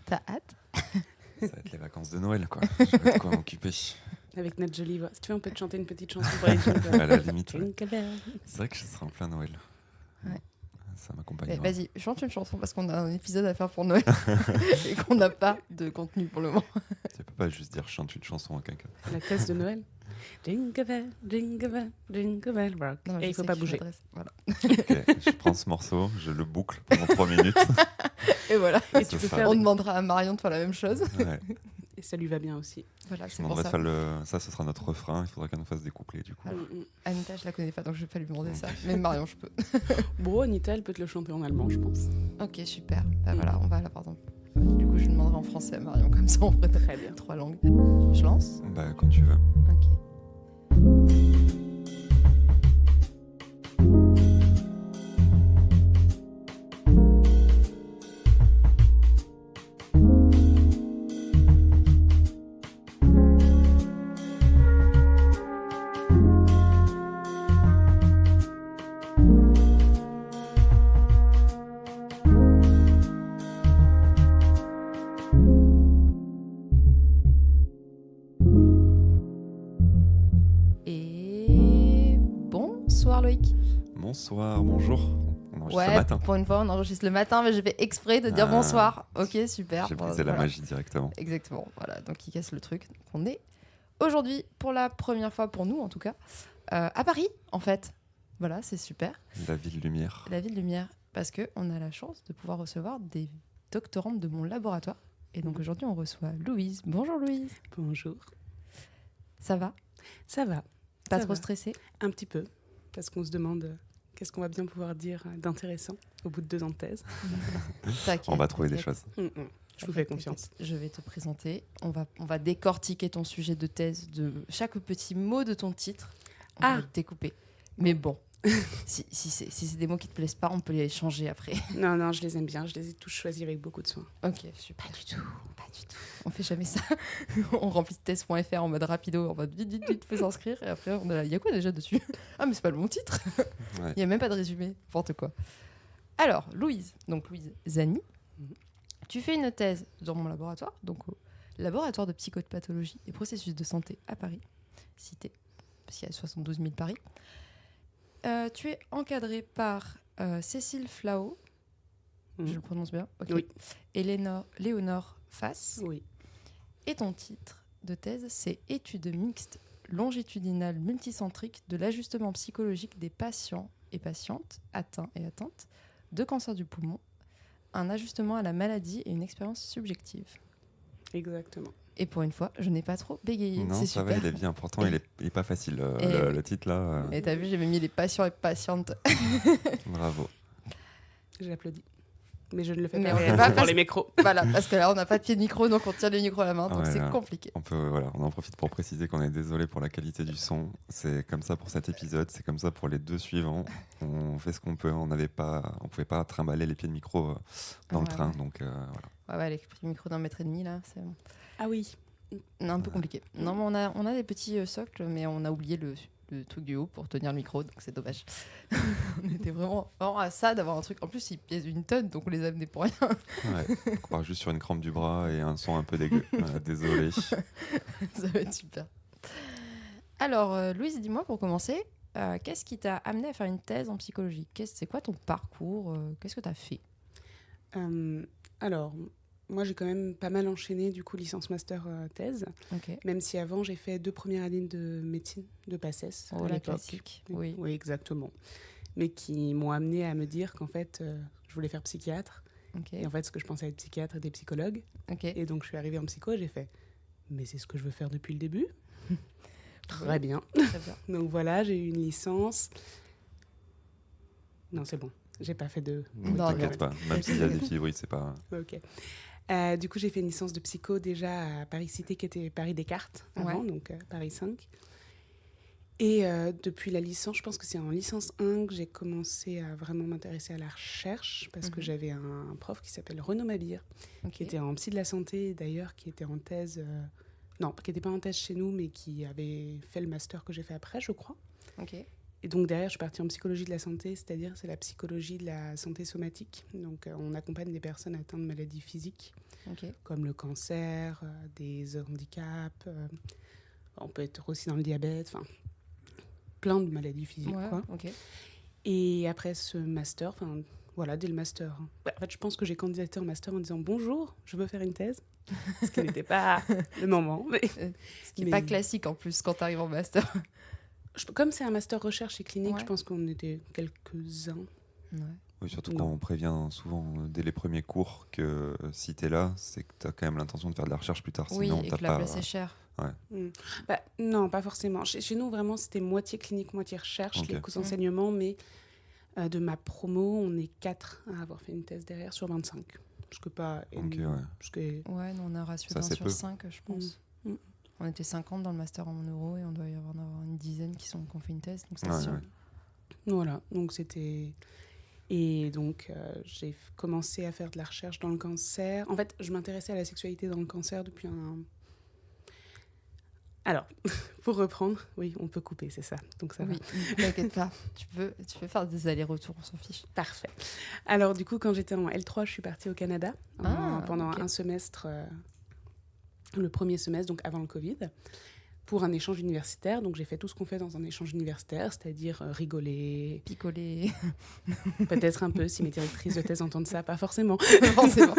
T'as hâte? Ça va être les vacances de Noël, quoi. J'aurai de quoi m'occuper. Avec notre jolie voix. Si tu veux, on peut te chanter une petite chanson pour les jingles. À la limite, ouais. Jingle bell. C'est vrai que je serai en plein Noël. Ouais. Ça Mais m'accompagnera. vas-y, chante une chanson parce qu'on a un épisode à faire pour Noël et qu'on n'a pas de contenu pour le moment. Tu peux pas juste dire chante une chanson à quelqu'un. La thèse de Noël. Jingle bell, jingle bell rock. Non, Et je il faut sais pas que je bouger. m'adresse. Voilà. Ok, je prends ce morceau, je le boucle pendant 3 minutes. Et voilà. Et Ça tu peux sera- faire. On demandera à Marion de faire la même chose. Ouais. Et ça lui va bien aussi. Voilà, Je c'est pour demanderai ça. de faire ça, ce sera notre refrain. Il faudra qu'elle nous fasse des couplets, du coup. Voilà. Mm. Anita, je la connais pas, donc je vais pas lui demander ça. Mais Marion, je peux. Bon, Anita, elle peut te le chanter en allemand, je pense. Ok, super. Bah voilà, on va là, pardon. Du coup, je demanderai en français à Marion, comme ça on ferait Très bien. 3 langues. Je lance. Bah, quand tu veux. Ok. Et bonsoir Loïc. Bonsoir, bonjour. On enregistre Ouais, le matin. pour une fois on enregistre le matin, mais j'ai fait exprès de dire Ah. bonsoir. Ok, super. J'ai Bon, brisé la voilà. magie directement. Exactement, voilà, donc il casse le truc. Donc on est aujourd'hui, pour la première fois pour nous en tout cas, à Paris en fait. Voilà, c'est super. La ville lumière. La ville lumière, parce qu'on a la chance de pouvoir recevoir des doctorantes de mon laboratoire. Et donc aujourd'hui on reçoit Louise. Bonjour Louise. Bonjour. Ça va? Ça va. Pas Ça trop va. stressée? Un petit peu. Parce qu'on se demande qu'est-ce qu'on va bien pouvoir dire d'intéressant au bout de 2 ans de thèse. T'inquiète, On va trouver des t'inquiète. choses. Je vous fais confiance. Je vais te présenter. On va décortiquer ton sujet de thèse, de chaque petit mot de ton titre. On va Ah. le découper. Mais bon, si c'est des mots qui te plaisent pas, on peut les changer après. Non, non, je les aime bien. Je les ai tous choisis avec beaucoup de soin. Ok, super. Pas du tout. On fait jamais ça. On remplit thèse.fr en mode rapido, en mode vite, faut s'inscrire. Et après, on est là, il y a quoi déjà dessus? Ah, mais c'est pas le bon titre. Ouais. Il y a même pas de résumé, n'importe quoi. Alors, Louise Zani, tu fais une thèse dans mon laboratoire, donc au laboratoire de psychopathologie et processus de santé à Paris, cité, parce qu'il y a 72 000 Paris. Tu es encadrée par Cécile Flao, je le prononce bien, ok. Oui. Et Léonore Fass. Oui. Et ton titre de thèse, c'est Études mixtes longitudinales multicentriques de l'ajustement psychologique des patients et patientes atteints et atteintes de cancer du poumon, un ajustement à la maladie et une expérience subjective. Exactement. Et pour une fois, je n'ai pas trop bégayé. Non, c'est ça super. va, il est bien. Pourtant, il est pas facile. Et oui. Le titre, là, Et t'as vu, j'ai même mis les patients et patientes. bravo. J'applaudis. Mais je ne le fais Mais pas on réellement fait pas pour parce- les micros. Voilà, parce que là, on n'a pas de pied de micro, donc on tient le micro à la main, donc Ouais, c'est là. compliqué. On en profite pour préciser qu'on est désolé pour la qualité du son. C'est comme ça pour cet épisode, c'est comme ça pour les 2 suivants. On fait ce qu'on peut. On pouvait pas trimballer les pieds de micro dans le Ouais, train, ouais. donc voilà. Ouais, les micros d'1,5 mètre, là, c'est bon. Ah oui. Un peu compliqué. Non, mais on a des petits socles, mais on a oublié le truc du haut pour tenir le micro, donc c'est dommage. On était vraiment à ça d'avoir un truc. En plus, ils pèsent 1 tonne, donc on les a amenés pour rien. Ouais. On part juste sur une crampe du bras et un son un peu dégueu. Voilà, désolé. Ça va être super. Alors, Louise, dis-moi pour commencer, qu'est-ce qui t'a amené à faire une thèse en psychologie? C'est quoi ton parcours? Qu'est-ce que tu as fait? Alors, moi, j'ai quand même pas mal enchaîné, du coup, licence, master, thèse. Ok. Même si avant, j'ai fait 2 premières années de médecine, de PACES Oh, à la l'époque. classique. Oui. Oui, exactement. Mais qui m'ont amené à me dire qu'en fait, je voulais faire psychiatre. Ok. Et en fait, ce que je pensais être psychiatre était psychologue. Ok. Et donc, je suis arrivée en psycho et j'ai fait « Mais c'est ce que je veux faire depuis le début ?» Très bien. Très bien. Donc voilà, j'ai eu une licence. Non, c'est bon. J'ai pas fait de... Ne Non, t'inquiète pas. Même s'il y a des petits bruits, c'est pas. Ok. Du coup, j'ai fait une licence de psycho déjà à Paris Cité, qui était Paris Descartes avant, Ouais. donc Paris 5. Et depuis la licence, je pense que c'est en licence 1 que j'ai commencé à vraiment m'intéresser à la recherche, parce que j'avais un prof qui s'appelle Renaud Mabir, Ok. qui était en psy de la santé, d'ailleurs, qui était en thèse... non, qui n'était pas en thèse chez nous, mais qui avait fait le master que j'ai fait après, je crois. Ok. Et donc derrière, je suis partie en psychologie de la santé, c'est-à-dire c'est la psychologie de la santé somatique. Donc on accompagne des personnes atteintes de maladies physiques, comme le cancer, des handicaps, on peut être aussi dans le diabète, enfin plein de maladies physiques. Ouais, quoi. Et après ce master, voilà, dès le master. En fait, je pense que j'ai candidaté en master en disant bonjour, je veux faire une thèse. Ce qui n'était pas le moment. Ce qui n'est pas classique en plus quand tu arrives en master. Comme c'est un master recherche et clinique, Ouais. je pense qu'on était quelques-uns. Ouais. Oui, surtout Non. quand on prévient souvent dès les premiers cours que si tu es là, c'est que tu as quand même l'intention de faire de la recherche plus tard. Oui, Sinon, et t'as que la pas... place est chère. Non, pas forcément. Chez nous, vraiment, c'était moitié clinique, moitié recherche, Ok. les cours d'enseignement, mais de ma promo, on est 4 à avoir fait une thèse derrière sur 25. Ce que pas... Ok, ouais. Ouais, nous on a un ratio Ça, d'1 c'est sur peu. 5, je pense. Mm. On était 50 dans le master en euro et on doit y en avoir une dizaine qui ont fait une thèse. Donc ça Ouais, se tient. ouais. Voilà, donc c'était... Et donc, j'ai commencé à faire de la recherche dans le cancer. En fait, je m'intéressais à la sexualité dans le cancer depuis un... Alors, pour reprendre, oui, on peut couper, c'est ça. Donc ça Oui, t'inquiète pas. Tu peux faire des allers-retours, on s'en fiche. Parfait. Alors, du coup, quand j'étais en L3, je suis partie au Canada pendant ok. un semestre, le premier semestre, donc avant le Covid, pour un échange universitaire. Donc, j'ai fait tout ce qu'on fait dans un échange universitaire, c'est-à-dire rigoler, Picoler, peut-être un peu, si mes directrices de thèse entendent ça, pas forcément. forcément.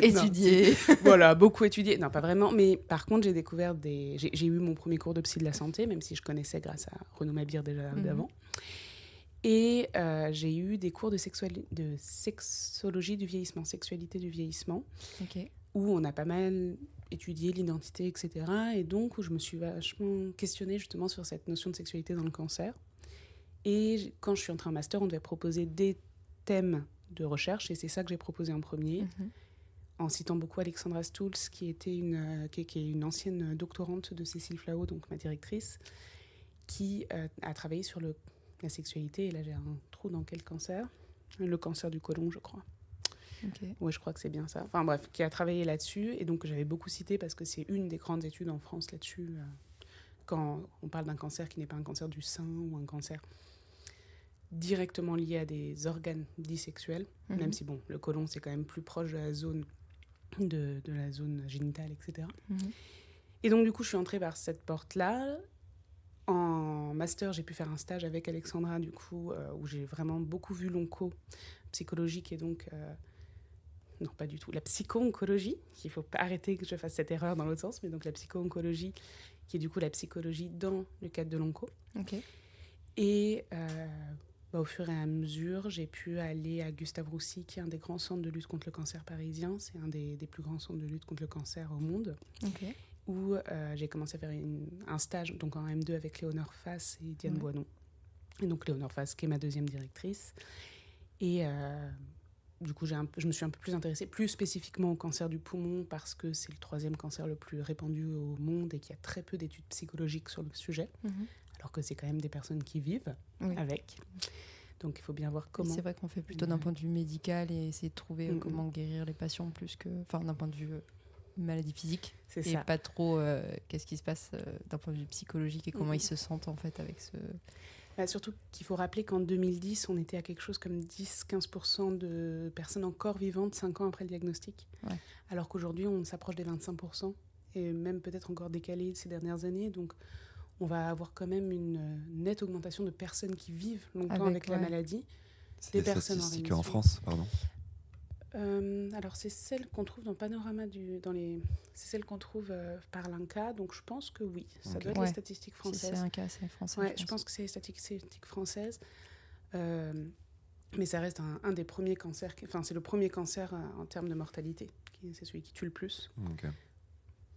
Étudier. Voilà, beaucoup étudié. Non, pas vraiment. Mais par contre, j'ai découvert j'ai eu mon premier cours de psy de la santé, même si je connaissais grâce à Renaud Mabir déjà d'avant. Et j'ai eu des cours de sexologie du vieillissement, sexualité du vieillissement, où on a pas mal étudié l'identité, etc. Et donc, où je me suis vachement questionnée justement sur cette notion de sexualité dans le cancer. Et quand je suis entrée en master, on devait proposer des thèmes de recherche, et c'est ça que j'ai proposé en premier. En citant beaucoup Alexandra Stulz, qui est une ancienne doctorante de Cécile Flao, donc ma directrice, qui a travaillé sur la sexualité. Et là, j'ai un trou dans quel cancer ? Le cancer du côlon, je crois. Oui, je crois que c'est bien ça. Enfin bref, qui a travaillé là-dessus, et donc j'avais beaucoup cité parce que c'est une des grandes études en France là-dessus, quand on parle d'un cancer qui n'est pas un cancer du sein ou un cancer directement lié à des organes dits sexuels, même si bon, le côlon, c'est quand même plus proche de la zone de la zone génitale, etc. Et donc, du coup, je suis entrée par cette porte-là. En master, j'ai pu faire un stage avec Alexandra, du coup, où j'ai vraiment beaucoup vu l'onco psychologique et donc... non, pas du tout. La psycho-oncologie, il ne faut pas arrêter que je fasse cette erreur dans l'autre sens, mais donc la psycho-oncologie, qui est du coup la psychologie dans le cadre de l'onco. Et... au fur et à mesure, j'ai pu aller à Gustave Roussy, qui est un des grands centres de lutte contre le cancer parisien. C'est un des plus grands centres de lutte contre le cancer au monde. Où j'ai commencé à faire un stage donc en M2 avec Léonore Fass et Diane Boinon. Et donc Léonore Fass, qui est ma deuxième directrice. Et du coup, je me suis un peu plus intéressée, plus spécifiquement au cancer du poumon, parce que c'est le 3e cancer le plus répandu au monde et qu'il y a très peu d'études psychologiques sur le sujet. Alors que c'est quand même des personnes qui vivent avec. Donc, il faut bien voir comment... C'est vrai qu'on fait plutôt d'un point de vue médical et essayer de trouver comment guérir les patients plus que... Enfin, d'un point de vue maladie physique. C'est et ça. pas trop qu'est-ce qui se passe d'un point de vue psychologique et comment ils se sentent, en fait, avec ce... Surtout qu'il faut rappeler qu'en 2010, on était à quelque chose comme 10-15% de personnes encore vivantes 5 ans après le diagnostic. Alors qu'aujourd'hui, on s'approche des 25%. Et même peut-être encore décalé ces dernières années. Donc... on va avoir quand même une nette augmentation de personnes qui vivent longtemps avec la maladie. C'est des personnes statistiques en en France, pardon. Alors, c'est celle qu'on trouve dans Panorama, c'est celle qu'on trouve par l'INCA, donc je pense que oui, ça doit être les statistiques françaises. Si c'est un cas, c'est français. Ouais, je pense que c'est les statistiques françaises. Mais ça reste un des premiers cancers, c'est le premier cancer en termes de mortalité, c'est celui qui tue le plus.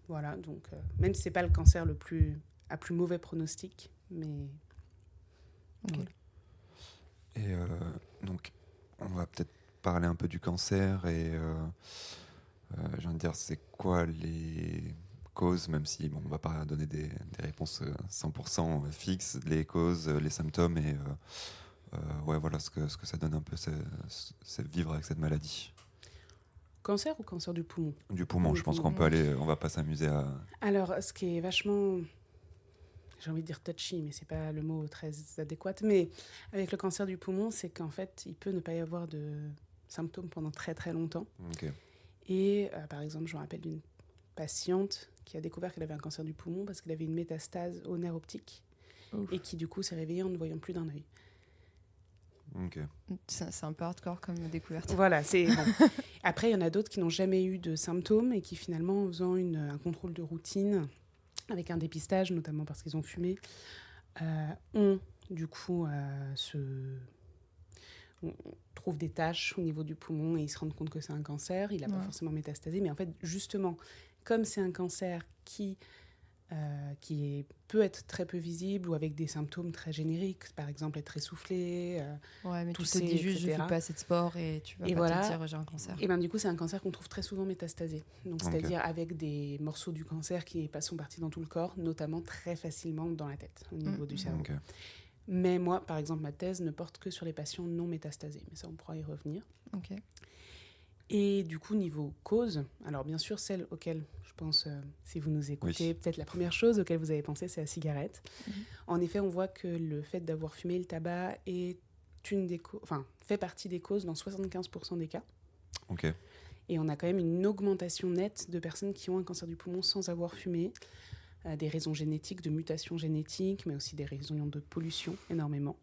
Voilà, donc même si c'est pas le cancer à plus mauvais pronostic, mais... Voilà. Et donc, on va peut-être parler un peu du cancer et j'ai envie de dire, c'est quoi les causes, même si on ne va pas donner des réponses 100% fixes, les causes, les symptômes et voilà ce que ça donne un peu, c'est vivre avec cette maladie. Cancer ou cancer du poumon ? Du poumon, je pense qu'on peut aller, on va pas s'amuser à... Alors, ce qui est vachement j'ai envie de dire touchy, mais c'est pas le mot très adéquat. Mais avec le cancer du poumon, c'est qu'en fait, il peut ne pas y avoir de symptômes pendant très très longtemps. Ok. Et par exemple, je me rappelle d'une patiente qui a découvert qu'elle avait un cancer du poumon parce qu'elle avait une métastase au nerf optique. Ouf. Et qui du coup s'est réveillée en ne voyant plus d'un œil. Ok. C'est un peu hardcore comme découverte. Voilà, c'est bon. Après, il y en a d'autres qui n'ont jamais eu de symptômes et qui finalement, en faisant un contrôle de routine, avec un dépistage, notamment parce qu'ils ont fumé, ont du coup on trouve des taches au niveau du poumon et ils se rendent compte que c'est un cancer. Il n'a pas forcément métastasé, mais en fait, justement, comme c'est un cancer qui peut être très peu visible ou avec des symptômes très génériques, par exemple être essoufflé, mais tousser, tu te dis juste etc. je fais pas assez de sport et tu vas Et pas voilà. te dire j'ai un cancer. Et ben du coup c'est un cancer qu'on trouve très souvent métastasé, donc c'est-à-dire avec des morceaux du cancer qui sont partis dans tout le corps, notamment très facilement dans la tête, au niveau du cerveau. Ok. Mais moi, par exemple, ma thèse ne porte que sur les patients non métastasés, mais ça on pourra y revenir. Ok. Et du coup, niveau cause, alors bien sûr, celle auquel je pense, si vous nous écoutez, peut-être la première chose auquel vous avez pensé, c'est la cigarette. En effet, on voit que le fait d'avoir fumé le tabac est fait partie des causes dans 75% des cas. Ok. Et on a quand même une augmentation nette de personnes qui ont un cancer du poumon sans avoir fumé. Des raisons génétiques, de mutations génétiques, mais aussi des raisons de pollution, énormément.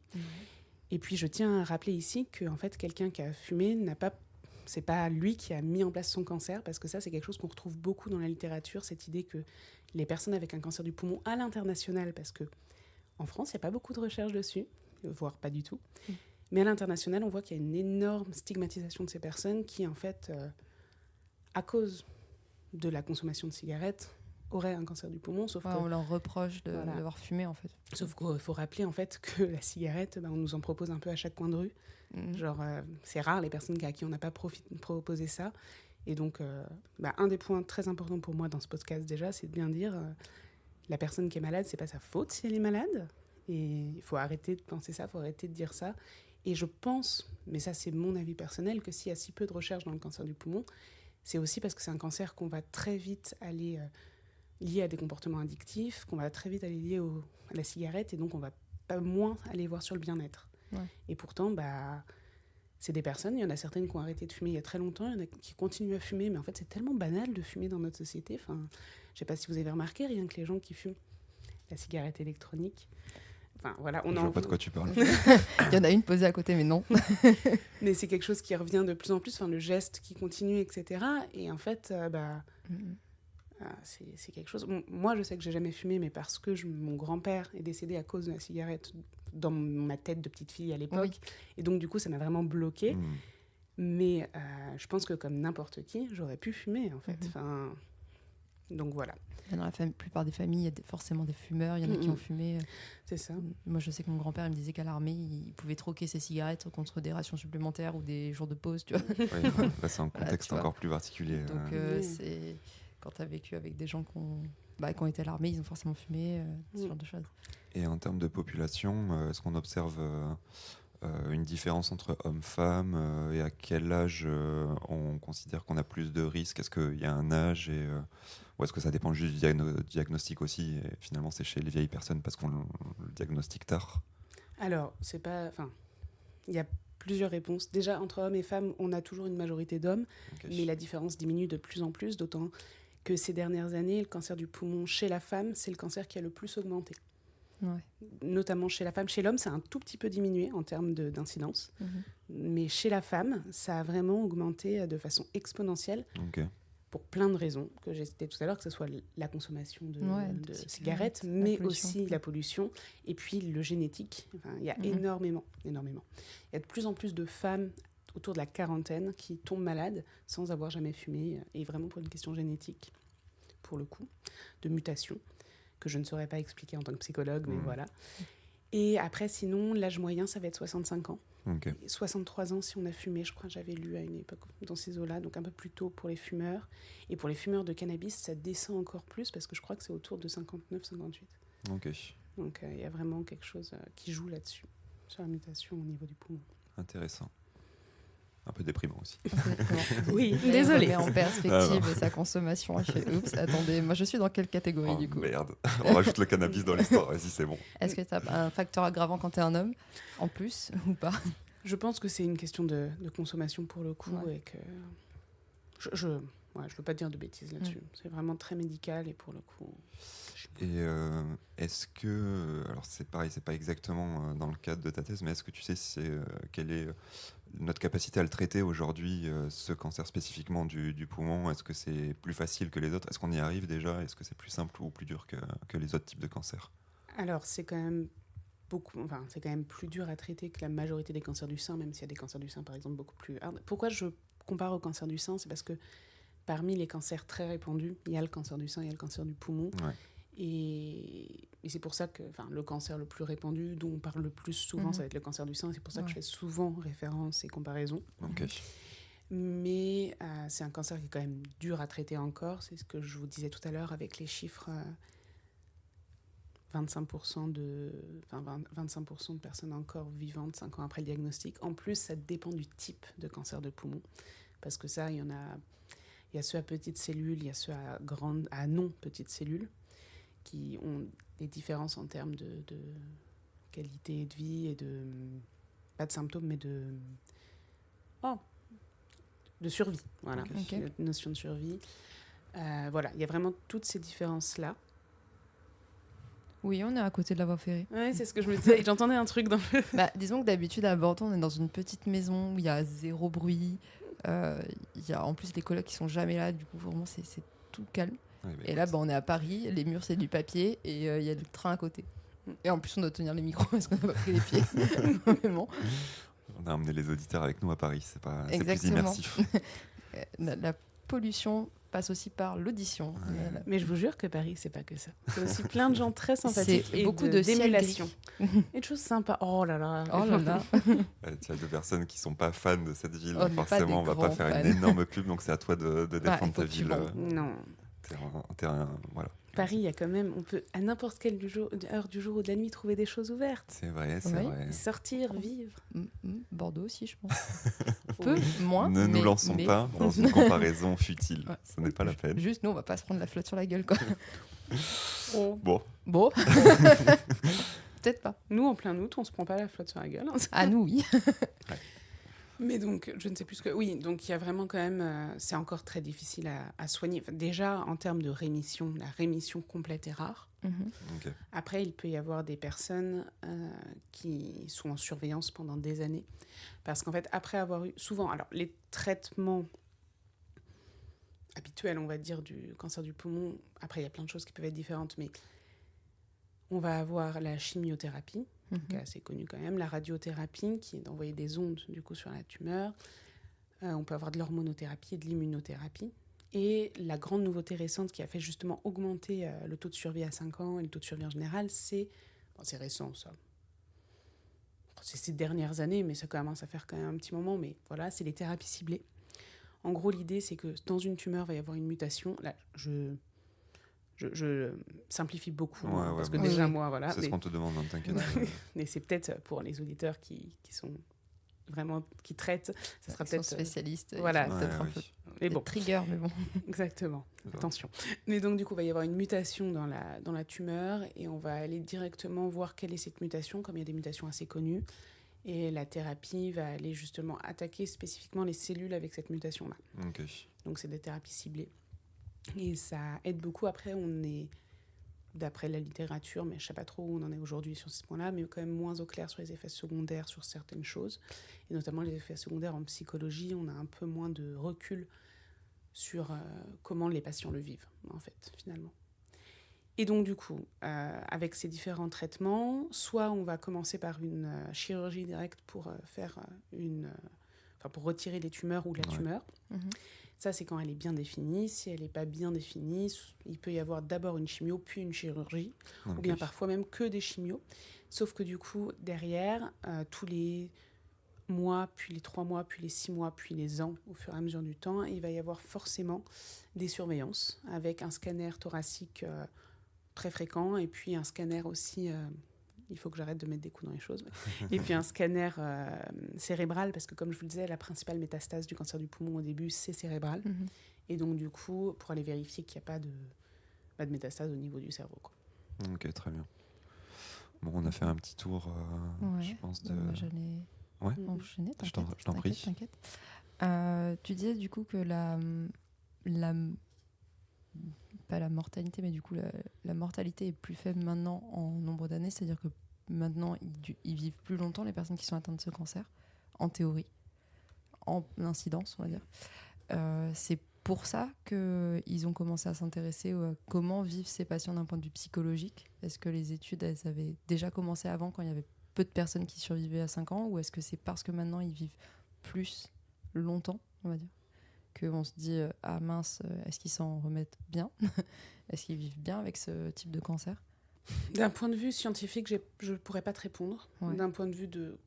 Et puis, je tiens à rappeler ici que en fait, quelqu'un qui a fumé c'est pas lui qui a mis en place son cancer, parce que ça, c'est quelque chose qu'on retrouve beaucoup dans la littérature, cette idée que les personnes avec un cancer du poumon à l'international, parce que en France, il n'y a pas beaucoup de recherches dessus, voire pas du tout, mais à l'international, on voit qu'il y a une énorme stigmatisation de ces personnes qui, en fait, à cause de la consommation de cigarettes, auraient un cancer du poumon, sauf on leur reproche d'avoir fumé, en fait. Sauf qu'il faut rappeler, en fait, que la cigarette, on nous en propose un peu à chaque coin de rue. Genre, c'est rare les personnes à qui on n'a pas proposé ça. Et donc, un des points très importants pour moi dans ce podcast, déjà, c'est de bien dire la personne qui est malade, c'est pas sa faute si elle est malade. Et il faut arrêter de penser ça, il faut arrêter de dire ça. Et je pense, mais ça, c'est mon avis personnel, que s'il y a si peu de recherches dans le cancer du poumon, c'est aussi parce que c'est un cancer qu'on va très vite aller lié à des comportements addictifs, qu'on va très vite aller lier à la cigarette, et donc on va pas moins aller voir sur le bien-être. Et pourtant, c'est des personnes, il y en a certaines qui ont arrêté de fumer il y a très longtemps, il y en a qui continuent à fumer, mais en fait c'est tellement banal de fumer dans notre société. Enfin, je sais pas si vous avez remarqué, rien que les gens qui fument la cigarette électronique. Enfin, voilà, Je vois pas de quoi tu parles. Il y en a une posée à côté, mais non. Mais c'est quelque chose qui revient de plus en plus, le geste qui continue, etc. Et en fait, c'est quelque chose. Moi, je sais que j'ai jamais fumé, mais parce que mon grand-père est décédé à cause de la cigarette dans ma tête de petite fille à l'époque. Et donc, du coup, ça m'a vraiment bloquée. Mais je pense que comme n'importe qui, j'aurais pu fumer, en fait. Donc, voilà. Dans la plupart des familles, il y a forcément des fumeurs. Il y en a qui ont fumé. C'est ça. Moi, je sais que mon grand-père il me disait qu'à l'armée, il pouvait troquer ses cigarettes contre des rations supplémentaires ou des jours de pause, tu vois. Oui, là, c'est un contexte encore plus particulier. Donc, c'est... Quand tu as vécu avec des gens qui ont été à l'armée, ils ont forcément fumé, ce genre de choses. Et en termes de population, est-ce qu'on observe une différence entre hommes-femmes et à quel âge on considère qu'on a plus de risques? Est-ce qu'il y a un âge ou est-ce que ça dépend juste du diagnostic aussi? Et finalement, c'est chez les vieilles personnes parce qu'on le diagnostique tard. Alors, c'est pas... il y a plusieurs réponses. Déjà, entre hommes et femmes, on a toujours une majorité d'hommes, mais la différence diminue de plus en plus, d'autant que ces dernières années, le cancer du poumon chez la femme, c'est le cancer qui a le plus augmenté. Notamment chez la femme. Chez l'homme, ça a un tout petit peu diminué en termes d'incidence. Mais chez la femme, ça a vraiment augmenté de façon exponentielle. Pour plein de raisons que j'ai citées tout à l'heure, que ce soit la consommation de cigarettes, mais aussi la pollution, et puis le génétique. Il y a énormément. Il y a de plus en plus de femmes autour de la quarantaine qui tombent malades sans avoir jamais fumé, et vraiment pour une question génétique, pour le coup, de mutation, que je ne saurais pas expliquer en tant que psychologue, mais voilà. Et après, sinon, l'âge moyen, ça va être 65 ans. 63 ans si on a fumé, je crois que j'avais lu à une époque dans ces eaux-là, donc un peu plus tôt pour les fumeurs. Et pour les fumeurs de cannabis, ça descend encore plus, parce que je crois que c'est autour de 59-58. Donc il y a vraiment quelque chose qui joue là-dessus, sur la mutation au niveau du poumon. Intéressant. Un peu déprimant aussi. Oui, Là, il désolée. remet en perspective sa consommation. Il fait oups, attendez, moi je suis dans quelle catégorie Oh du coup? merde, on rajoute le cannabis dans l'histoire, vas-y, c'est bon. Est-ce que tu as un facteur aggravant quand tu es un homme en plus ou pas? Je pense que c'est une question de consommation pour le coup Ouais. et que je veux pas dire de bêtises là-dessus. C'est vraiment très médical et pour le coup. Et est-ce que, alors c'est pareil, c'est pas exactement dans le cadre de ta thèse, mais est-ce que tu sais quelle est notre capacité à le traiter aujourd'hui, ce cancer spécifiquement du poumon? Est-ce que c'est plus facile que les autres? Est-ce qu'on y arrive déjà? Est-ce que c'est plus simple ou plus dur que les autres types de cancers? Alors c'est quand même c'est quand même plus dur à traiter que la majorité des cancers du sein, même s'il y a des cancers du sein par exemple beaucoup plus hard. Pourquoi je compare au cancer du sein? C'est parce que parmi les cancers très répandus, il y a le cancer du sein, il y a le cancer du poumon. Ouais. Et c'est pour ça que le cancer le plus répandu, dont on parle le plus souvent, ça va être le cancer du sein. C'est pour ça que je fais souvent référence et comparaison. Ok. Mais c'est un cancer qui est quand même dur à traiter encore. C'est ce que je vous disais tout à l'heure avec les chiffres. 25% de personnes encore vivantes 5 ans après le diagnostic. En plus, ça dépend du type de cancer de poumon. Parce que ça, il y a ceux à petites cellules, il y a ceux à non petites cellules, qui ont des différences en termes de qualité de vie et de... Pas de symptômes, mais de survie. Voilà, Okay. Une notion de survie. Voilà, il y a vraiment toutes ces différences-là. Oui, on est à côté de la voie ferrée. Ouais, c'est ce que je me disais. J'entendais un truc dans le... Bah, disons que d'habitude à Bordeaux, on est dans une petite maison où il y a zéro bruit. Il y a en plus les colocs qui sont jamais là, du coup vraiment c'est tout calme. Ouais, Et là, on est à Paris, les murs c'est du papier et il y a le train à côté. Et en plus, on doit tenir les micros parce qu'on n'a pas pris les pieds. Vraiment. On a emmené les auditeurs avec nous à Paris, c'est plus Exactement. immersif. La pollution passe aussi par l'audition. Ouais. Mais je vous jure que Paris, c'est pas que ça. C'est aussi plein de gens très sympathiques C'est et beaucoup de ciel d'émulation. gris. Et de choses sympas. Oh là là. Oh là là. Tu as deux personnes qui sont pas fans de cette ville, On n'est pas forcément, on des va pas grands faire fans. une énorme pub, donc c'est à toi de défendre ta ville. effectivement. Non. Voilà. Paris, il y a quand même, on peut à n'importe quelle heure du jour ou de la nuit trouver des choses ouvertes. C'est vrai, c'est Oui. vrai. Sortir, vivre. Bordeaux aussi, je pense. Peu, moins. Ne nous mais- lançons mais- pas dans une comparaison futile. Ouais. Ce n'est pas la peine. Juste, nous, on va pas se prendre la flotte sur la gueule, quoi. Bon, Bon. Peut-être pas. Nous, en plein août, on se prend pas la flotte sur la gueule. Hein. À nous, oui. Mais donc, je ne sais plus ce que... Oui, donc il y a vraiment quand même... c'est encore très difficile à soigner. Enfin, déjà, en termes de rémission, la rémission complète est rare. ok. Après, il peut y avoir des personnes qui sont en surveillance pendant des années. Parce qu'en fait, après avoir eu... Souvent, alors, les traitements habituels, on va dire, du cancer du poumon, après, il y a plein de choses qui peuvent être différentes, mais on va avoir la chimiothérapie, qui est assez connue quand même, la radiothérapie, qui est d'envoyer des ondes, du coup, sur la tumeur. On peut avoir de l'hormonothérapie et de l'immunothérapie. Et la grande nouveauté récente qui a fait justement augmenter le taux de survie à 5 ans et le taux de survie en général, c'est récent, ça. C'est ces dernières années, mais ça commence à faire quand même un petit moment. Mais voilà, c'est les thérapies ciblées. En gros, l'idée, c'est que dans une tumeur, il va y avoir une mutation. Là, je simplifie beaucoup, parce que déjà, moi, voilà. C'est ce qu'on te demande, hein, t'inquiète. Mais c'est peut-être pour les auditeurs qui sont vraiment... qui traitent, ça sera peut-être... spécialistes. Voilà, peut-être un peu Mais bon. trigger, mais bon. Exactement. Attention. Mais donc, du coup, il va y avoir une mutation dans la tumeur et on va aller directement voir quelle est cette mutation, comme il y a des mutations assez connues. Et la thérapie va aller justement attaquer spécifiquement les cellules avec cette mutation-là. Ok. Donc, c'est des thérapies ciblées. Et ça aide beaucoup. Après, on est, d'après la littérature, mais je ne sais pas trop où on en est aujourd'hui sur ce point-là, mais quand même moins au clair sur les effets secondaires sur certaines choses. Et notamment les effets secondaires en psychologie, on a un peu moins de recul sur comment les patients le vivent, en fait, finalement. Et donc, du coup, avec ces différents traitements, soit on va commencer par une chirurgie directe pour pour retirer les tumeurs ou la tumeur. Ça, c'est quand elle est bien définie. Si elle n'est pas bien définie, il peut y avoir d'abord une chimio, puis une chirurgie, ou bien parfois même que des chimios. Sauf que du coup, derrière, tous les mois, puis les 3 mois, puis les 6 mois, puis les ans, au fur et à mesure du temps, il va y avoir forcément des surveillances avec un scanner thoracique très fréquent et puis un scanner aussi Il faut que j'arrête de mettre des coups dans les choses. Et puis un scanner cérébral, parce que comme je vous le disais, la principale métastase du cancer du poumon au début, c'est cérébral. Et donc du coup, pour aller vérifier qu'il n'y a pas de métastase au niveau du cerveau, quoi. Ok, très bien. Bon, on a fait un petit tour, je pense, de... Moi, j'allais Ouais. enchaîner. Je t'en prie. T'inquiète. Tu disais du coup que pas la mortalité, mais du coup la mortalité est plus faible maintenant en nombre d'années, c'est-à-dire que maintenant ils vivent plus longtemps, les personnes qui sont atteintes de ce cancer, en théorie, en incidence, on va dire. C'est pour ça qu'ils ont commencé à s'intéresser à comment vivent ces patients d'un point de vue psychologique. Est-ce que les études, elles avaient déjà commencé avant, quand il y avait peu de personnes qui survivaient à 5 ans, ou est-ce que c'est parce que maintenant ils vivent plus longtemps, on va dire, qu'on se dit ah mince, est-ce qu'ils s'en remettent bien? Est-ce qu'ils vivent bien avec ce type de cancer? D'un point de vue scientifique, je ne pourrais pas te répondre. Ouais. D'un point de vue de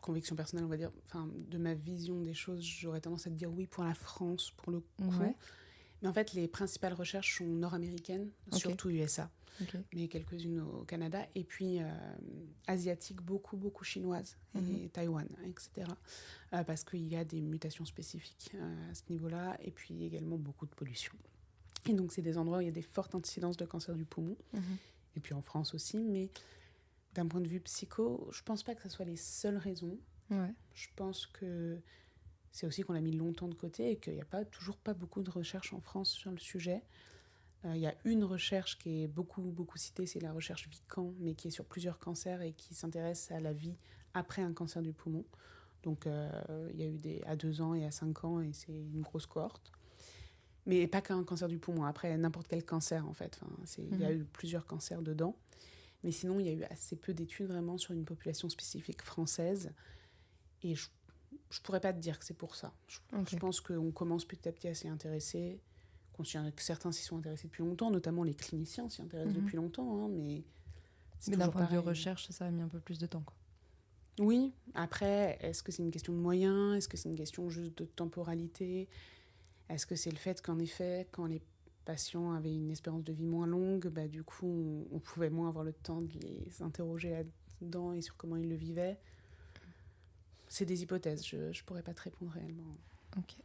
conviction personnelle, on va dire, de ma vision des choses, j'aurais tendance à te dire oui pour la France, pour le coup. Ouais. Mais en fait, les principales recherches sont nord-américaines, surtout USA, mais quelques-unes au Canada, et puis asiatiques, beaucoup chinoises, et Taïwan, etc. Parce qu'il y a des mutations spécifiques à ce niveau-là, et puis également beaucoup de pollution. Et donc, c'est des endroits où il y a des fortes incidences de cancer du poumon, et puis en France aussi, mais d'un point de vue psycho, je pense pas que ce soit les seules raisons. Ouais. Je pense que c'est aussi qu'on l'a mis longtemps de côté et qu'il n'y a toujours pas beaucoup de recherches en France sur le sujet. Il y a une recherche qui est beaucoup citée, c'est la recherche Vican, mais qui est sur plusieurs cancers et qui s'intéresse à la vie après un cancer du poumon. Donc il y a eu à 2 ans et à 5 ans, et c'est une grosse cohorte. Mais pas qu'un cancer du poumon, après n'importe quel cancer en fait. Il y a eu plusieurs cancers dedans. Mais sinon, il y a eu assez peu d'études vraiment sur une population spécifique française. Et je ne pourrais pas te dire que c'est pour ça. Je pense qu'on commence petit à petit à s'y intéresser. Que certains s'y sont intéressés depuis longtemps, notamment les cliniciens s'y intéressent depuis longtemps. Hein, mais d'un point de vue recherche, ça a mis un peu plus de temps, quoi. Oui. Après, est-ce que c'est une question de moyens? Est-ce que c'est une question juste de temporalité? Est-ce que c'est le fait qu'en effet, quand les patients avaient une espérance de vie moins longue, du coup, on pouvait moins avoir le temps de les interroger là-dedans et sur comment ils le vivaient? C'est des hypothèses, je ne pourrais pas te répondre réellement. Ok.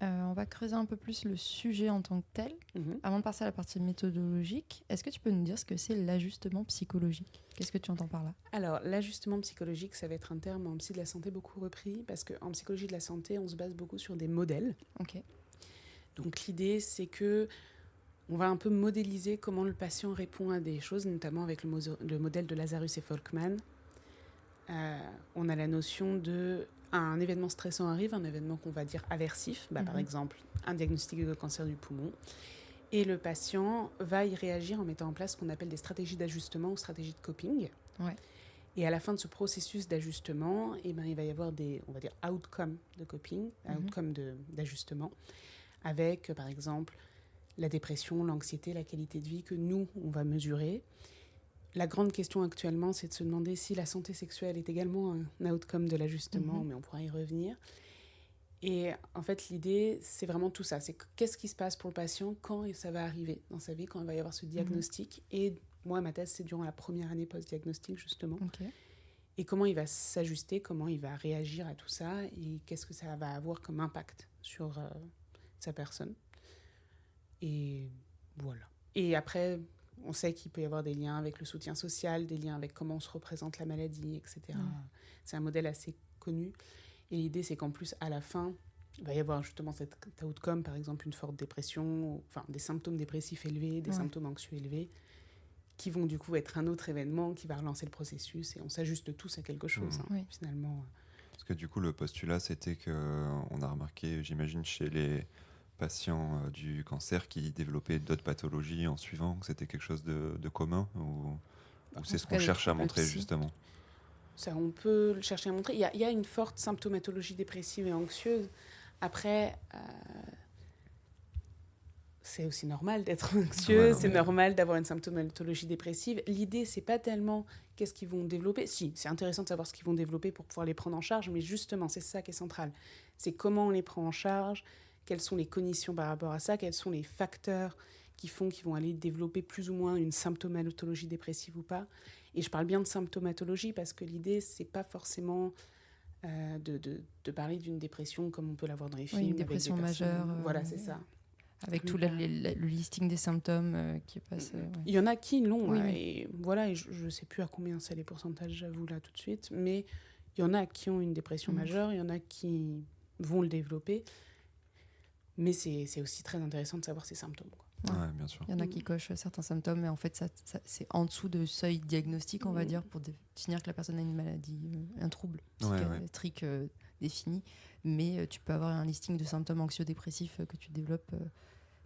On va creuser un peu plus le sujet en tant que tel. Avant de passer à la partie méthodologique, est-ce que tu peux nous dire ce que c'est l'ajustement psychologique? Qu'est-ce que tu entends par là? Alors, l'ajustement psychologique, ça va être un terme en psy de la santé beaucoup repris, parce qu'en psychologie de la santé, on se base beaucoup sur des modèles. Ok. Donc l'idée, c'est que on va un peu modéliser comment le patient répond à des choses, notamment avec le modèle de Lazarus et Folkman. On a la notion un événement stressant arrive, un événement qu'on va dire aversif, par exemple un diagnostic de cancer du poumon, et le patient va y réagir en mettant en place ce qu'on appelle des stratégies d'ajustement ou stratégies de coping. Ouais. Et à la fin de ce processus d'ajustement, il va y avoir des, on va dire, outcomes de coping, outcomes d'ajustement, avec, par exemple, la dépression, l'anxiété, la qualité de vie que nous, on va mesurer. La grande question actuellement, c'est de se demander si la santé sexuelle est également un outcome de l'ajustement, mais on pourra y revenir. Et en fait, l'idée, c'est vraiment tout ça. C'est qu'est-ce qui se passe pour le patient quand ça va arriver dans sa vie, quand il va y avoir ce diagnostic. Et moi, ma thèse, c'est durant la première année post-diagnostic, justement. Okay. Et comment il va s'ajuster, comment il va réagir à tout ça, et qu'est-ce que ça va avoir comme impact sur sa personne. Et voilà. Et après, on sait qu'il peut y avoir des liens avec le soutien social, des liens avec comment on se représente la maladie, etc. C'est un modèle assez connu. Et l'idée, c'est qu'en plus, à la fin, il va y avoir justement cet outcome, par exemple, une forte dépression, enfin des symptômes dépressifs élevés, des symptômes anxieux élevés, qui vont du coup être un autre événement qui va relancer le processus, et on s'ajuste tous à quelque chose, finalement. Parce que du coup, le postulat, c'était qu'on a remarqué, j'imagine, chez les patients du cancer qui développaient d'autres pathologies en suivant, que c'était quelque chose de commun, ou c'est ce qu'on cherche à montrer, justement? Ça, on peut le chercher à montrer. Il y a une forte symptomatologie dépressive et anxieuse. Après, c'est aussi normal d'être anxieux, c'est normal d'avoir une symptomatologie dépressive. L'idée, c'est pas tellement qu'est-ce qu'ils vont développer. Si, c'est intéressant de savoir ce qu'ils vont développer pour pouvoir les prendre en charge, mais justement, c'est ça qui est central. C'est comment on les prend en charge, quelles sont les cognitions par rapport à ça, quels sont les facteurs qui font qu'ils vont aller développer plus ou moins une symptomatologie dépressive ou pas. Et je parle bien de symptomatologie parce que l'idée, c'est pas forcément de parler d'une dépression comme on peut l'avoir dans les films. Une dépression avec des personnes... majeure. Voilà, c'est ça. Avec tout le listing des symptômes qui passe. Il y en a qui l'ont. Oui, et voilà, et je ne sais plus à combien c'est les pourcentages, j'avoue, là, tout de suite. Mais il y en a qui ont une dépression majeure, il y en a qui vont le développer. Mais c'est aussi très intéressant de savoir ces symptômes, quoi. Ouais, bien sûr. Il y en a qui cochent certains symptômes, mais en fait, ça, c'est en dessous de seuil diagnostique, on va dire, pour définir que la personne a une maladie, un trouble psychiatrique défini. Mais tu peux avoir un listing de symptômes anxio-dépressifs que tu développes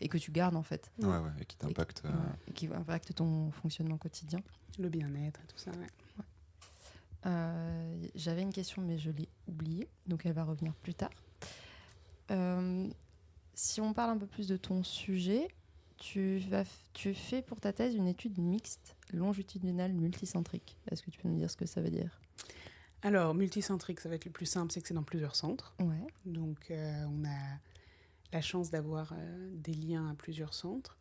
et que tu gardes, en fait. Et qui t'impacte. Et qui impacte ton fonctionnement quotidien. Le bien-être et tout ça, J'avais une question, mais je l'ai oubliée, donc elle va revenir plus tard. Si on parle un peu plus de ton sujet, tu fais pour ta thèse une étude mixte longitudinale multicentrique. Est-ce que tu peux nous dire ce que ça veut dire ? Alors, multicentrique, ça va être le plus simple, c'est que c'est dans plusieurs centres. Ouais. Donc, on a la chance d'avoir des liens à plusieurs centres.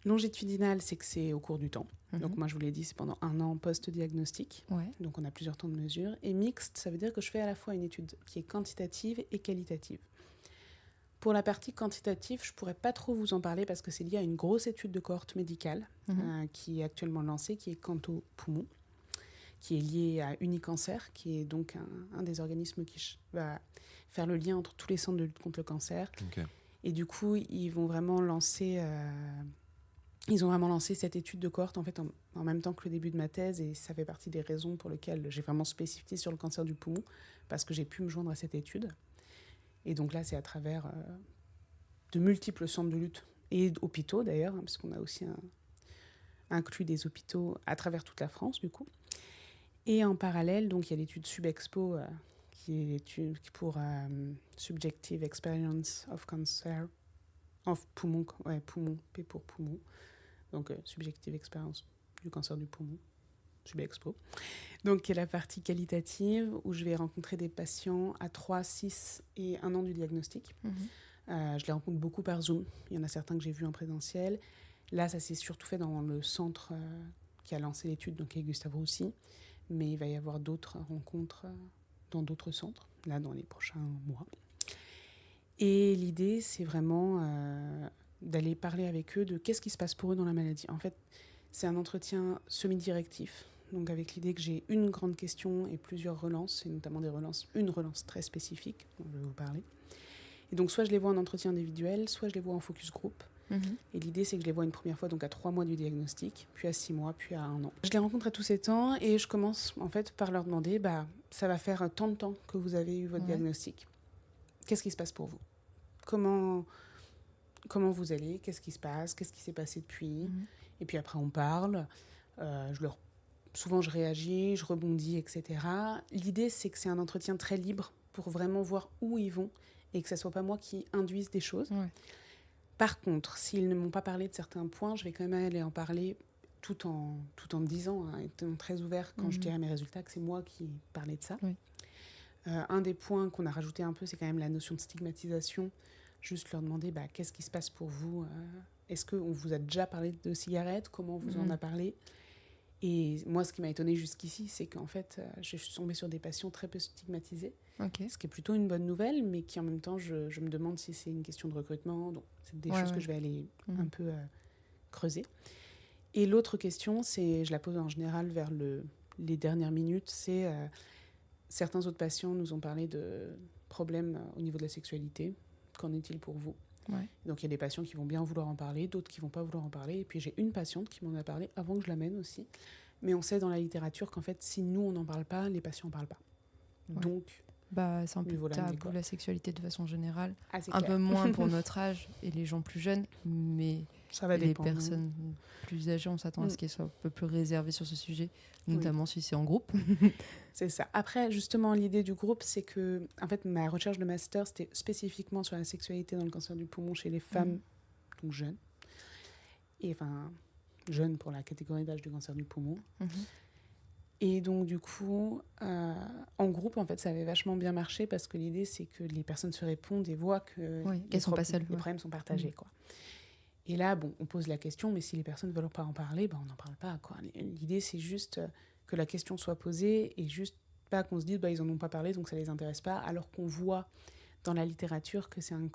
Longitudinal, c'est que c'est au cours du temps. Donc, moi, je vous l'ai dit, c'est pendant 1 an post-diagnostic. Ouais. Donc, on a plusieurs temps de mesure. Et mixte, ça veut dire que je fais à la fois une étude qui est quantitative et qualitative. Pour la partie quantitative, je ne pourrais pas trop vous en parler parce que c'est lié à une grosse étude de cohorte médicale qui est actuellement lancée, qui est Canto Poumon, qui est liée à Unicancer, qui est donc un des organismes qui va faire le lien entre tous les centres de lutte contre le cancer. Okay. Et du coup, ils ont vraiment lancé cette étude de cohorte en fait en même temps que le début de ma thèse, et ça fait partie des raisons pour lesquelles j'ai vraiment spécifié sur le cancer du poumon, parce que j'ai pu me joindre à cette étude. Et donc là, c'est à travers de multiples centres de lutte et hôpitaux d'ailleurs, parce qu'on a aussi inclus des hôpitaux à travers toute la France du coup. Et en parallèle, donc il y a l'étude Subexpo, qui est l'étude pour Subjective Experience of Cancer, of poumon, poumon, P pour poumon. Donc Subjective Experience du cancer du poumon, Subexpo. Donc qui est la partie qualitative où je vais rencontrer des patients à 3, 6 et 1 an du diagnostic. Je les rencontre beaucoup par Zoom. Il y en a certains que j'ai vus en présentiel. Là, ça s'est surtout fait dans le centre qui a lancé l'étude, donc qui est Gustave Roussy. Mais il va y avoir d'autres rencontres dans d'autres centres, là, dans les prochains mois. Et l'idée, c'est vraiment d'aller parler avec eux de qu'est-ce qui se passe pour eux dans la maladie. En fait, c'est un entretien semi-directif, donc avec l'idée que j'ai une grande question et plusieurs relances, et notamment une relance très spécifique, dont je vais vous parler. Et donc, soit je les vois en entretien individuel, soit je les vois en focus group. Et l'idée, c'est que je les vois une première fois donc à 3 mois du diagnostic, puis à 6 mois, puis à 1 an. Je les rencontre à tous ces temps et je commence en fait par leur demander ça va faire tant de temps que vous avez eu votre diagnostic. Qu'est-ce qui se passe pour vous ? Comment vous allez ? Qu'est-ce qui se passe ? Qu'est-ce qui s'est passé depuis ? Et puis après, on parle. Souvent, je réagis, je rebondis, etc. L'idée, c'est que c'est un entretien très libre pour vraiment voir où ils vont et que ce ne soit pas moi qui induise des choses. Ouais. Par contre, s'ils ne m'ont pas parlé de certains points, je vais quand même aller en parler tout en disant, étant très ouvert quand je dirai mes résultats, que c'est moi qui parlais de ça. Oui. Un des points qu'on a rajouté un peu, c'est quand même la notion de stigmatisation. Juste leur demander qu'est-ce qui se passe pour vous. Est-ce qu'on vous a déjà parlé de cigarettes ? Comment on vous en a parlé ? Et moi, ce qui m'a étonnée jusqu'ici, c'est qu'en fait, je suis tombée sur des patients très peu stigmatisés, ce qui est plutôt une bonne nouvelle, mais qui en même temps, je me demande si c'est une question de recrutement. Donc, c'est des choses que je vais aller un peu creuser. Et l'autre question, je la pose en général vers les dernières minutes, c'est certains autres patients nous ont parlé de problèmes au niveau de la sexualité. Qu'en est-il pour vous ? Donc, il y a des patients qui vont bien vouloir en parler, d'autres qui ne vont pas vouloir en parler. Et puis, j'ai une patiente qui m'en a parlé avant que je l'amène aussi. Mais on sait dans la littérature qu'en fait, si nous, on n'en parle pas, les patients n'en parlent pas. Donc, c'est un peu tabou, la sexualité de façon générale. Un clair. Peu moins pour notre âge et les gens plus jeunes, mais ça va dépendre. Les personnes plus âgées, on s'attend à ce qu'elles soient un peu plus réservées sur ce sujet, notamment si c'est en groupe. C'est ça. Après, justement, l'idée du groupe, c'est que, en fait, ma recherche de master, c'était spécifiquement sur la sexualité dans le cancer du poumon chez les femmes, donc jeunes. Et enfin, jeunes pour la catégorie d'âge du cancer du poumon. Et donc, du coup, en groupe, en fait, ça avait vachement bien marché parce que l'idée, c'est que les personnes se répondent et voient que qu'elles sont pas seules. Les problèmes sont partagés, quoi. Et là, bon, on pose la question, mais si les personnes ne veulent pas en parler, on n'en parle pas, quoi. L'idée, c'est juste que la question soit posée et juste pas qu'on se dise ils n'en ont pas parlé, donc ça ne les intéresse pas, alors qu'on voit dans la littérature que c'est un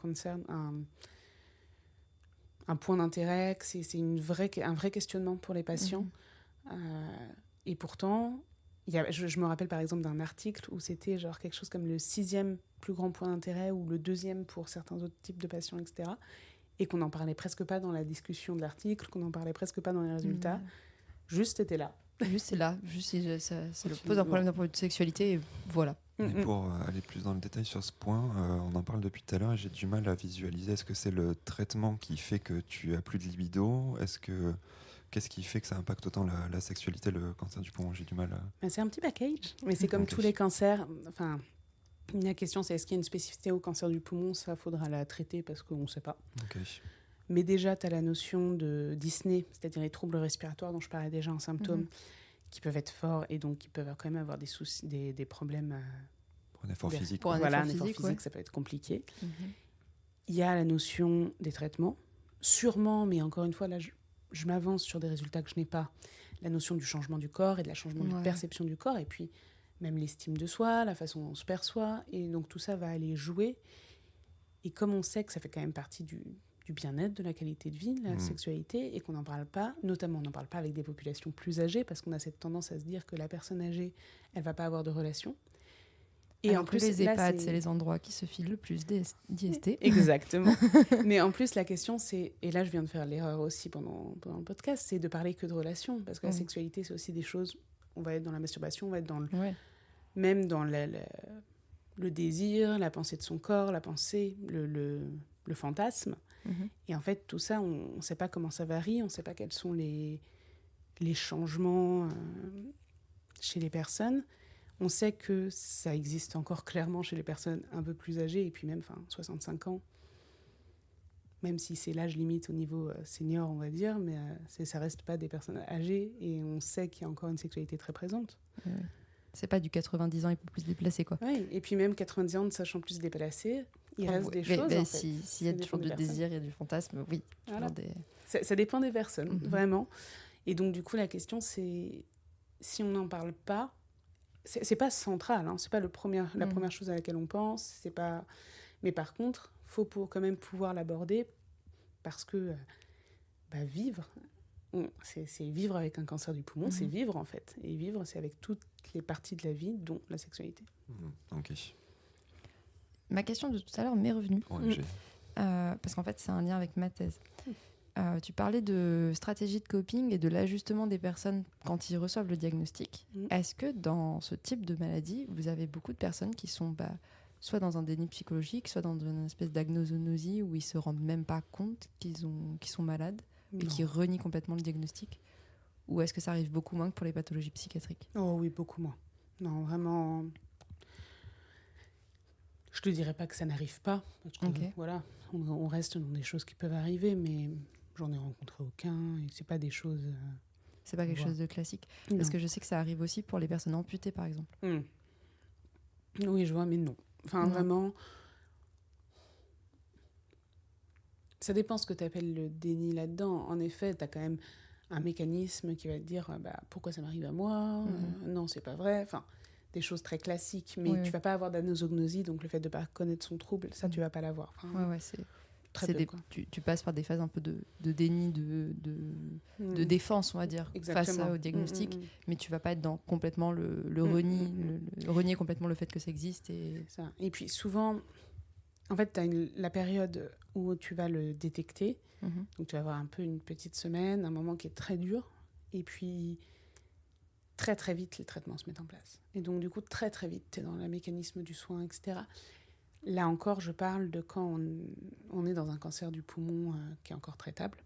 point d'intérêt, que c'est un vrai questionnement pour les patients. Et pourtant, je me rappelle par exemple d'un article où c'était genre quelque chose comme le 6e plus grand point d'intérêt ou le 2e pour certains autres types de patients, etc. Et qu'on n'en parlait presque pas dans la discussion de l'article, qu'on n'en parlait presque pas dans les résultats. Juste, c'était là. Juste, c'est là. Juste, ça pose un problème d'un point de vue de sexualité, et voilà. Mais pour aller plus dans le détail sur ce point, on en parle depuis tout à l'heure et j'ai du mal à visualiser. Est-ce que c'est le traitement qui fait que tu as plus de libido ? Qu'est-ce qui fait que ça impacte autant la sexualité, le cancer du poumon ? J'ai du mal à... C'est un petit package, mais c'est comme tous les cancers. Enfin, la question, c'est est-ce qu'il y a une spécificité au cancer du poumon ? Ça, faudra la traiter parce qu'on ne sait pas. Mais déjà, tu as la notion de dyspnée, c'est-à-dire les troubles respiratoires dont je parlais déjà en symptômes, qui peuvent être forts et donc qui peuvent quand même avoir des soucis, des problèmes. Pour un effort physique. Un effort physique, ça peut être compliqué. Il y a la notion des traitements, sûrement, mais encore une fois, là, je m'avance sur des résultats que je n'ai pas. La notion du changement du corps et de la changement de perception du corps, et puis même l'estime de soi, la façon dont on se perçoit, et donc tout ça va aller jouer. Et comme on sait que ça fait quand même partie du bien-être, de la qualité de vie, de la sexualité, et qu'on n'en parle pas, notamment on n'en parle pas avec des populations plus âgées, parce qu'on a cette tendance à se dire que la personne âgée, elle ne va pas avoir de relation. Et en plus, les EHPAD, c'est les endroits qui se filent le plus d'IST. Exactement. Mais en plus, la question, c'est, et là je viens de faire l'erreur aussi pendant le podcast, c'est de parler que de relations, parce que la sexualité, c'est aussi des choses, on va être dans la masturbation, on va être dans même dans le désir, la pensée de son corps, la pensée, le fantasme. Et en fait, tout ça, on ne sait pas comment ça varie, on ne sait pas quels sont les changements chez les personnes. On sait que ça existe encore clairement chez les personnes un peu plus âgées, et puis même 65 ans, même si c'est l'âge limite au niveau senior, on va dire, mais ça reste pas des personnes âgées, et on sait qu'il y a encore une sexualité très présente. C'est pas du 90 ans et plus déplacé, quoi. Oui, et puis même 90 ans ne sachant plus se déplacer, il reste des choses, en fait. S'il y a toujours du désir, il y a du fantasme, oui. Voilà. Ça dépend des personnes, vraiment. Et donc, du coup, la question, c'est, si on n'en parle pas, c'est pas central, hein, c'est pas la première chose à laquelle on pense, c'est pas... Mais par contre, faut quand même pouvoir l'aborder, parce que vivre, c'est vivre avec un cancer du poumon, c'est vivre en fait. Et vivre, c'est avec toutes les parties de la vie, dont la sexualité. Ok. Ma question de tout à l'heure m'est revenue, parce qu'en fait, c'est un lien avec ma thèse. Tu parlais de stratégie de coping et de l'ajustement des personnes quand ils reçoivent le diagnostic. Est-ce que dans ce type de maladie, vous avez beaucoup de personnes qui sont soit dans un déni psychologique, soit dans une espèce d'agnosonosie où ils ne se rendent même pas compte qu'ils sont malades et qui renient complètement le diagnostic ? Ou est-ce que ça arrive beaucoup moins que pour les pathologies psychiatriques ? Oh oui, beaucoup moins. Non, vraiment... Je ne te dirais pas que ça n'arrive pas, parce que voilà, on reste dans des choses qui peuvent arriver, mais j'en ai rencontré aucun, et c'est pas des choses... C'est pas quelque chose de classique. Non. Parce que je sais que ça arrive aussi pour les personnes amputées, par exemple. Oui, je vois, mais non. Enfin, vraiment... Ça dépend ce que tu appelles le déni là-dedans. En effet, tu as quand même un mécanisme qui va te dire pourquoi ça m'arrive à moi, non, c'est pas vrai. Enfin, des choses très classiques, mais tu vas pas avoir d'anosognosie, donc le fait de pas connaître son trouble, ça, tu vas pas l'avoir. Enfin, c'est très peu, quoi. Tu passes par des phases un peu de déni, de défense, on va dire, face au diagnostic, mais tu vas pas être dans complètement le renier complètement le fait que ça existe. Ça. Et puis souvent, en fait, tu as la période où tu vas le détecter, donc tu vas avoir un peu une petite semaine, un moment qui est très dur, et puis très très vite les traitements se mettent en place. Et donc du coup, très très vite, tu es dans le mécanisme du soin, etc. Là encore, je parle de quand on est dans un cancer du poumon qui est encore traitable.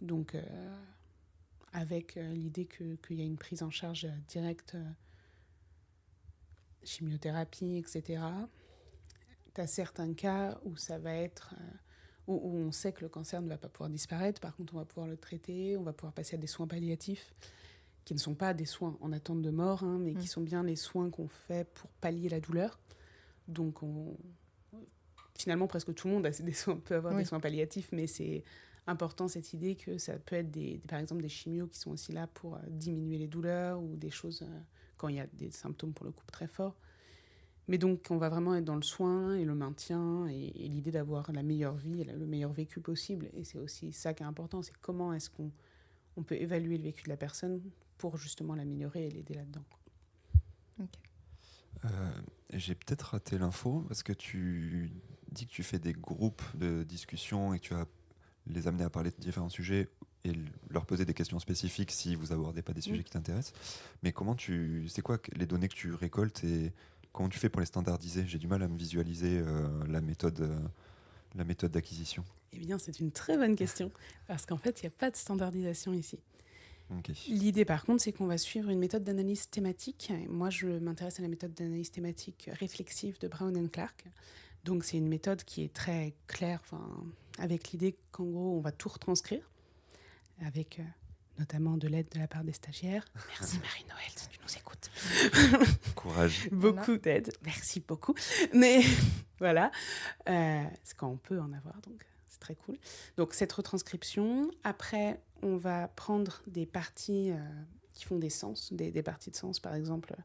Donc, avec l'idée qu'il y a une prise en charge directe, chimiothérapie, etc. Tu as certains cas où ça va être... où on sait que le cancer ne va pas pouvoir disparaître. Par contre, on va pouvoir le traiter, on va pouvoir passer à des soins palliatifs, qui ne sont pas des soins en attente de mort, mais qui sont bien les soins qu'on fait pour pallier la douleur. Donc, finalement, presque tout le monde peut avoir Oui. des soins palliatifs, mais c'est important cette idée que ça peut être par exemple des chimios qui sont aussi là pour diminuer les douleurs ou des choses quand il y a des symptômes pour le coup très forts. Mais donc, on va vraiment être dans le soin et le maintien et l'idée d'avoir la meilleure vie, le meilleur vécu possible. Et c'est aussi ça qui est important, c'est comment est-ce qu'on peut évaluer le vécu de la personne pour justement l'améliorer et l'aider là-dedans. J'ai peut-être raté l'info parce que tu dis que tu fais des groupes de discussion et que tu vas les amener à parler de différents sujets et leur poser des questions spécifiques si vous abordez pas des sujets qui t'intéressent. Mais c'est quoi les données que tu récoltes et comment tu fais pour les standardiser? J'ai du mal à me visualiser la méthode d'acquisition. Eh bien, c'est une très bonne question parce qu'en fait, il n'y a pas de standardisation ici. Ok. L'idée, par contre, c'est qu'on va suivre une méthode d'analyse thématique. Moi, je m'intéresse à la méthode d'analyse thématique réflexive de Brown and Clark. Donc, c'est une méthode qui est très claire, avec l'idée qu'en gros, on va tout retranscrire, avec notamment de l'aide de la part des stagiaires. Merci Marie-Noël, si tu nous écoutes. Courage. Beaucoup d'aide, merci beaucoup. Mais voilà, c'est quand on peut en avoir, donc c'est très cool. Donc cette retranscription, après on va prendre des parties qui font des sens, des parties de sens. Par exemple,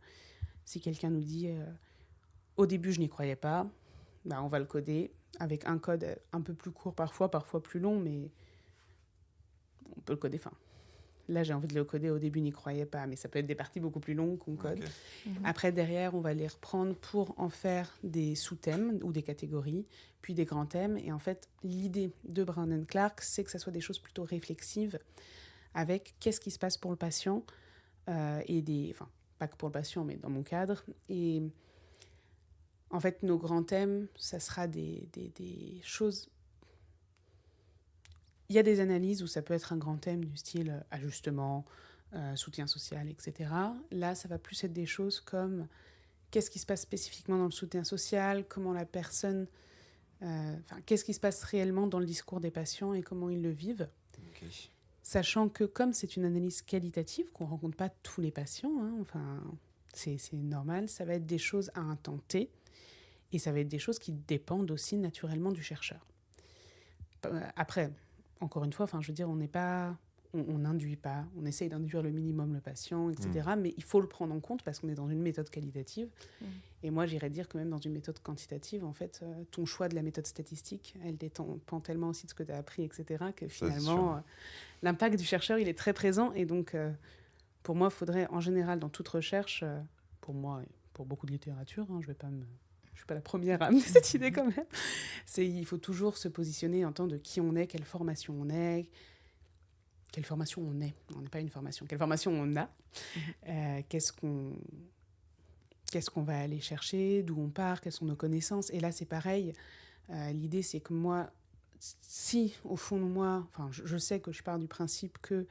si quelqu'un nous dit au début je n'y croyais pas, on va le coder avec un code un peu plus court parfois plus long, mais on peut le coder. Là, j'ai envie de le coder. Au début, n'y croyais pas, mais ça peut être des parties beaucoup plus longues qu'on code. Okay. Après, derrière, on va les reprendre pour en faire des sous-thèmes ou des catégories, puis des grands thèmes. Et en fait, l'idée de Brown and Clark, c'est que ça soit des choses plutôt réflexives avec qu'est-ce qui se passe pour le patient pas que pour le patient, mais dans mon cadre. Et en fait, nos grands thèmes, ça sera des choses. Il y a des analyses où ça peut être un grand thème du style ajustement, soutien social, etc. Là, ça va plus être des choses comme qu'est-ce qui se passe spécifiquement dans le soutien social, comment la personne... qu'est-ce qui se passe réellement dans le discours des patients et comment ils le vivent. Okay. Sachant que comme c'est une analyse qualitative, qu'on ne rencontre pas tous les patients, c'est normal, ça va être des choses à un temps T et ça va être des choses qui dépendent aussi naturellement du chercheur. Après... Encore une fois, je veux dire, on n'induit pas, on essaye d'induire le minimum le patient, etc. Mais il faut le prendre en compte parce qu'on est dans une méthode qualitative. Et moi, j'irais dire que même dans une méthode quantitative, en fait, ton choix de la méthode statistique, elle dépend tellement aussi de ce que tu as appris, etc., que finalement, l'impact du chercheur, il est très présent. Et donc, pour moi, il faudrait, en général, dans toute recherche, pour moi et pour beaucoup de littérature, je suis pas la première à amener cette idée quand même. Il faut toujours se positionner en tant de qui on est, quelle formation on est. Quelle formation on est. On n'est pas une formation. Quelle formation on a. Qu'est-ce qu'on va aller chercher, d'où on part, quelles sont nos connaissances. Et là, c'est pareil. L'idée, c'est que moi, si au fond de moi, je sais que je pars du principe que,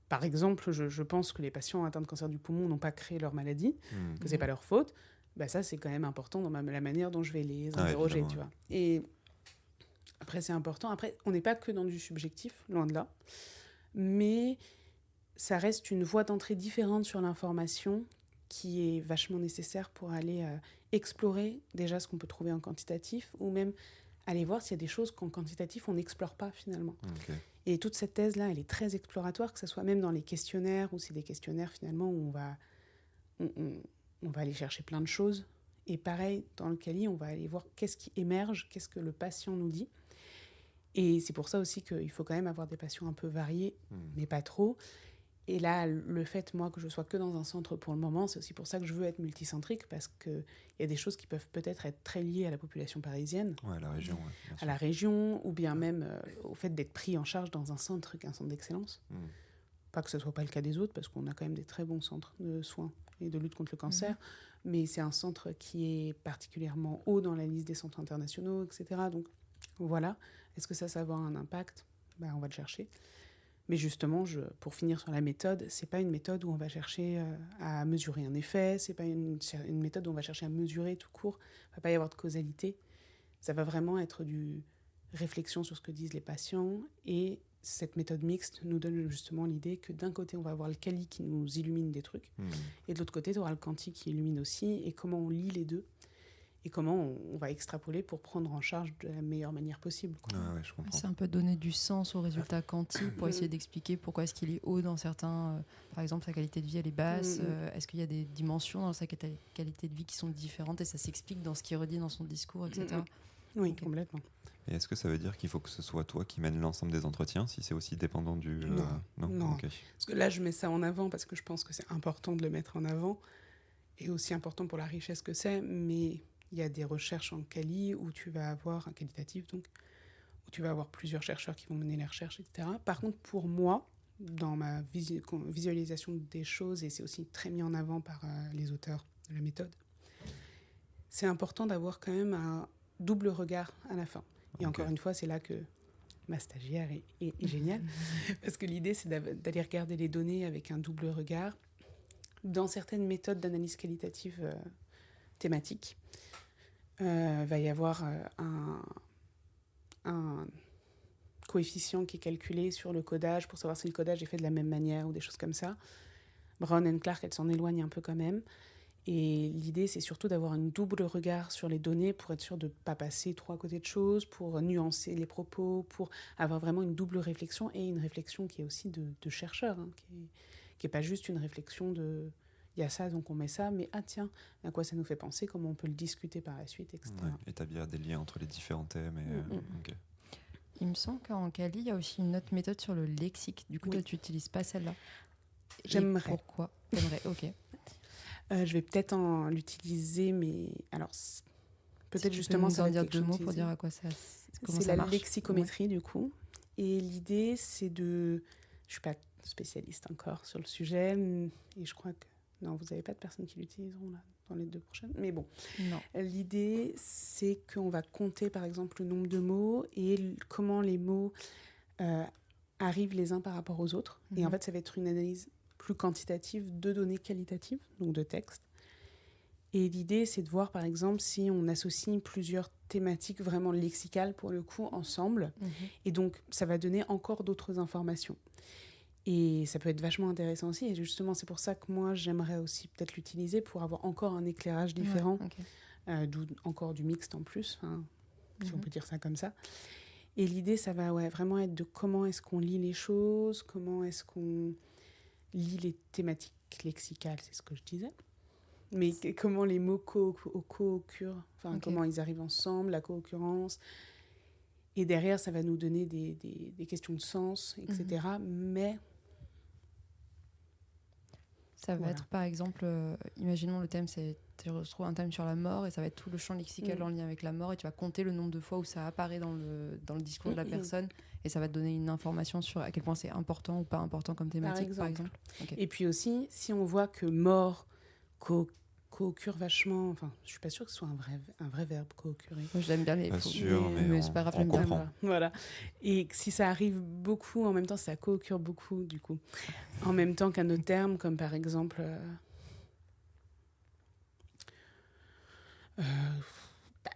par exemple, je pense que les patients atteints de cancer du poumon n'ont pas créé leur maladie, que c'est pas leur faute. Ça, c'est quand même important dans la manière dont je vais les interroger, tu vois. Et après, c'est important. Après, on n'est pas que dans du subjectif, loin de là. Mais ça reste une voie d'entrée différente sur l'information qui est vachement nécessaire pour aller explorer déjà ce qu'on peut trouver en quantitatif ou même aller voir s'il y a des choses qu'en quantitatif, on n'explore pas finalement. Okay. Et toute cette thèse-là, elle est très exploratoire, que ce soit même dans les questionnaires ou c'est des questionnaires finalement où on va aller chercher plein de choses. Et pareil, dans le CALI, on va aller voir qu'est-ce qui émerge, qu'est-ce que le patient nous dit. Et c'est pour ça aussi qu'il faut quand même avoir des patients un peu variés, mais pas trop. Et là, le fait, moi, que je sois que dans un centre pour le moment, c'est aussi pour ça que je veux être multicentrique, parce qu'il y a des choses qui peuvent peut-être être très liées à la population parisienne. Ouais, à la région. À la région, ou bien même au fait d'être pris en charge dans un centre qui est un centre d'excellence. Pas que ce ne soit pas le cas des autres, parce qu'on a quand même des très bons centres de soins et de lutte contre le cancer, mais c'est un centre qui est particulièrement haut dans la liste des centres internationaux, etc. Donc voilà, est-ce que ça va avoir un impact ? On va le chercher. Mais justement, pour finir sur la méthode, c'est pas une méthode où on va chercher à mesurer un effet, c'est pas une méthode où on va chercher à mesurer tout court, il va pas y avoir de causalité. Ça va vraiment être du réflexion sur ce que disent les patients, et cette méthode mixte nous donne justement l'idée que d'un côté, on va avoir le quali qui nous illumine des trucs, et de l'autre côté, tu auras le quanti qui illumine aussi, et comment on lit les deux. et comment on va extrapoler pour prendre en charge de la meilleure manière possible, quoi. Ouais, je comprends. C'est un peu donner du sens au résultat quanti pour essayer d'expliquer pourquoi est-ce qu'il est haut dans certains... par exemple, sa qualité de vie, elle est basse. Est-ce qu'il y a des dimensions dans sa qualité de vie qui sont différentes et ça s'explique dans ce qu'il redit dans son discours, etc. Oui, Ok. complètement. Et est-ce que ça veut dire qu'il faut que ce soit toi qui mène l'ensemble des entretiens, si c'est aussi dépendant du... Non. Ok. Parce que là, je mets ça en avant parce que je pense que c'est important de le mettre en avant et aussi important pour la richesse que c'est. Mais il y a des recherches en quali où tu vas avoir, un qualitatif donc, où tu vas avoir plusieurs chercheurs qui vont mener les recherches, etc. Par contre, pour moi, dans ma visualisation des choses, et c'est aussi très mis en avant par les auteurs de la méthode, c'est important d'avoir quand même un double regard à la fin. Et encore une fois, c'est là que ma stagiaire est géniale. Parce que l'idée, c'est d'aller regarder les données avec un double regard. Dans certaines méthodes d'analyse qualitative thématique, va y avoir un coefficient qui est calculé sur le codage pour savoir si le codage est fait de la même manière ou des choses comme ça. Brown and Clark, elles s'en éloignent un peu quand même. Et l'idée, c'est surtout d'avoir un double regard sur les données pour être sûr de ne pas passer trop à côté de choses, pour nuancer les propos, pour avoir vraiment une double réflexion et une réflexion qui est aussi de chercheur, hein, qui est pas juste une réflexion de il y a ça, donc on met ça, mais tiens, à quoi ça nous fait penser, comment on peut le discuter par la suite, etc. Ouais, établir des liens entre les différents thèmes. Ok. Il me semble qu'en Cali, il y a aussi une autre méthode sur le lexique. Du coup, toi, tu n'utilises pas celle-là. J'aimerais. Et pourquoi? J'aimerais, ok. Je vais peut-être l'utiliser, mais alors peut-être Si justement ça ça va va dire être deux quelque mots chose pour dire à quoi ça comment c'est ça la marche. lexicométrie du coup. Et l'idée c'est je suis pas spécialiste encore sur le sujet et je crois que non, vous n'avez pas de personnes qui l'utiliseront là dans les 2 prochaines. Mais bon, Non. L'idée c'est qu'on va compter par exemple le nombre de mots et comment les mots arrivent les uns par rapport aux autres. Et en fait, ça va être une analyse plus quantitative de données qualitatives, donc de texte. Et l'idée, c'est de voir, par exemple, si on associe plusieurs thématiques vraiment lexicales, pour le coup, ensemble. Et donc, ça va donner encore d'autres informations. Et ça peut être vachement intéressant aussi. Et justement, c'est pour ça que moi, j'aimerais aussi peut-être l'utiliser pour avoir encore un éclairage différent, d'où encore du mixte en plus, si on peut dire ça comme ça. Et l'idée, ça va vraiment être de comment est-ce qu'on lit les choses, comment est-ce qu'on lit les thématiques lexicales, c'est ce que je disais. Mais comment les mots co-occurrent, comment ils arrivent ensemble, la co-occurrence. Et derrière, ça va nous donner des questions de sens, etc. Mais ça va être, par exemple, imaginons le thème, c'est tu retrouves un thème sur la mort et ça va être tout le champ lexical en lien avec la mort et tu vas compter le nombre de fois où ça apparaît dans le discours de la personne et ça va te donner une information sur à quel point c'est important ou pas important comme thématique, par exemple. Okay. Et puis aussi, si on voit que mort co-occure vachement, enfin, je suis pas sûre que ce soit un vrai verbe co-occurer. Moi, je l'aime bien, pas sûr, mais c'est pas grave, on comprend. Voilà. Et si ça arrive beaucoup, en même temps, ça co-occure beaucoup, du coup. En même temps qu'un autre terme, comme par exemple...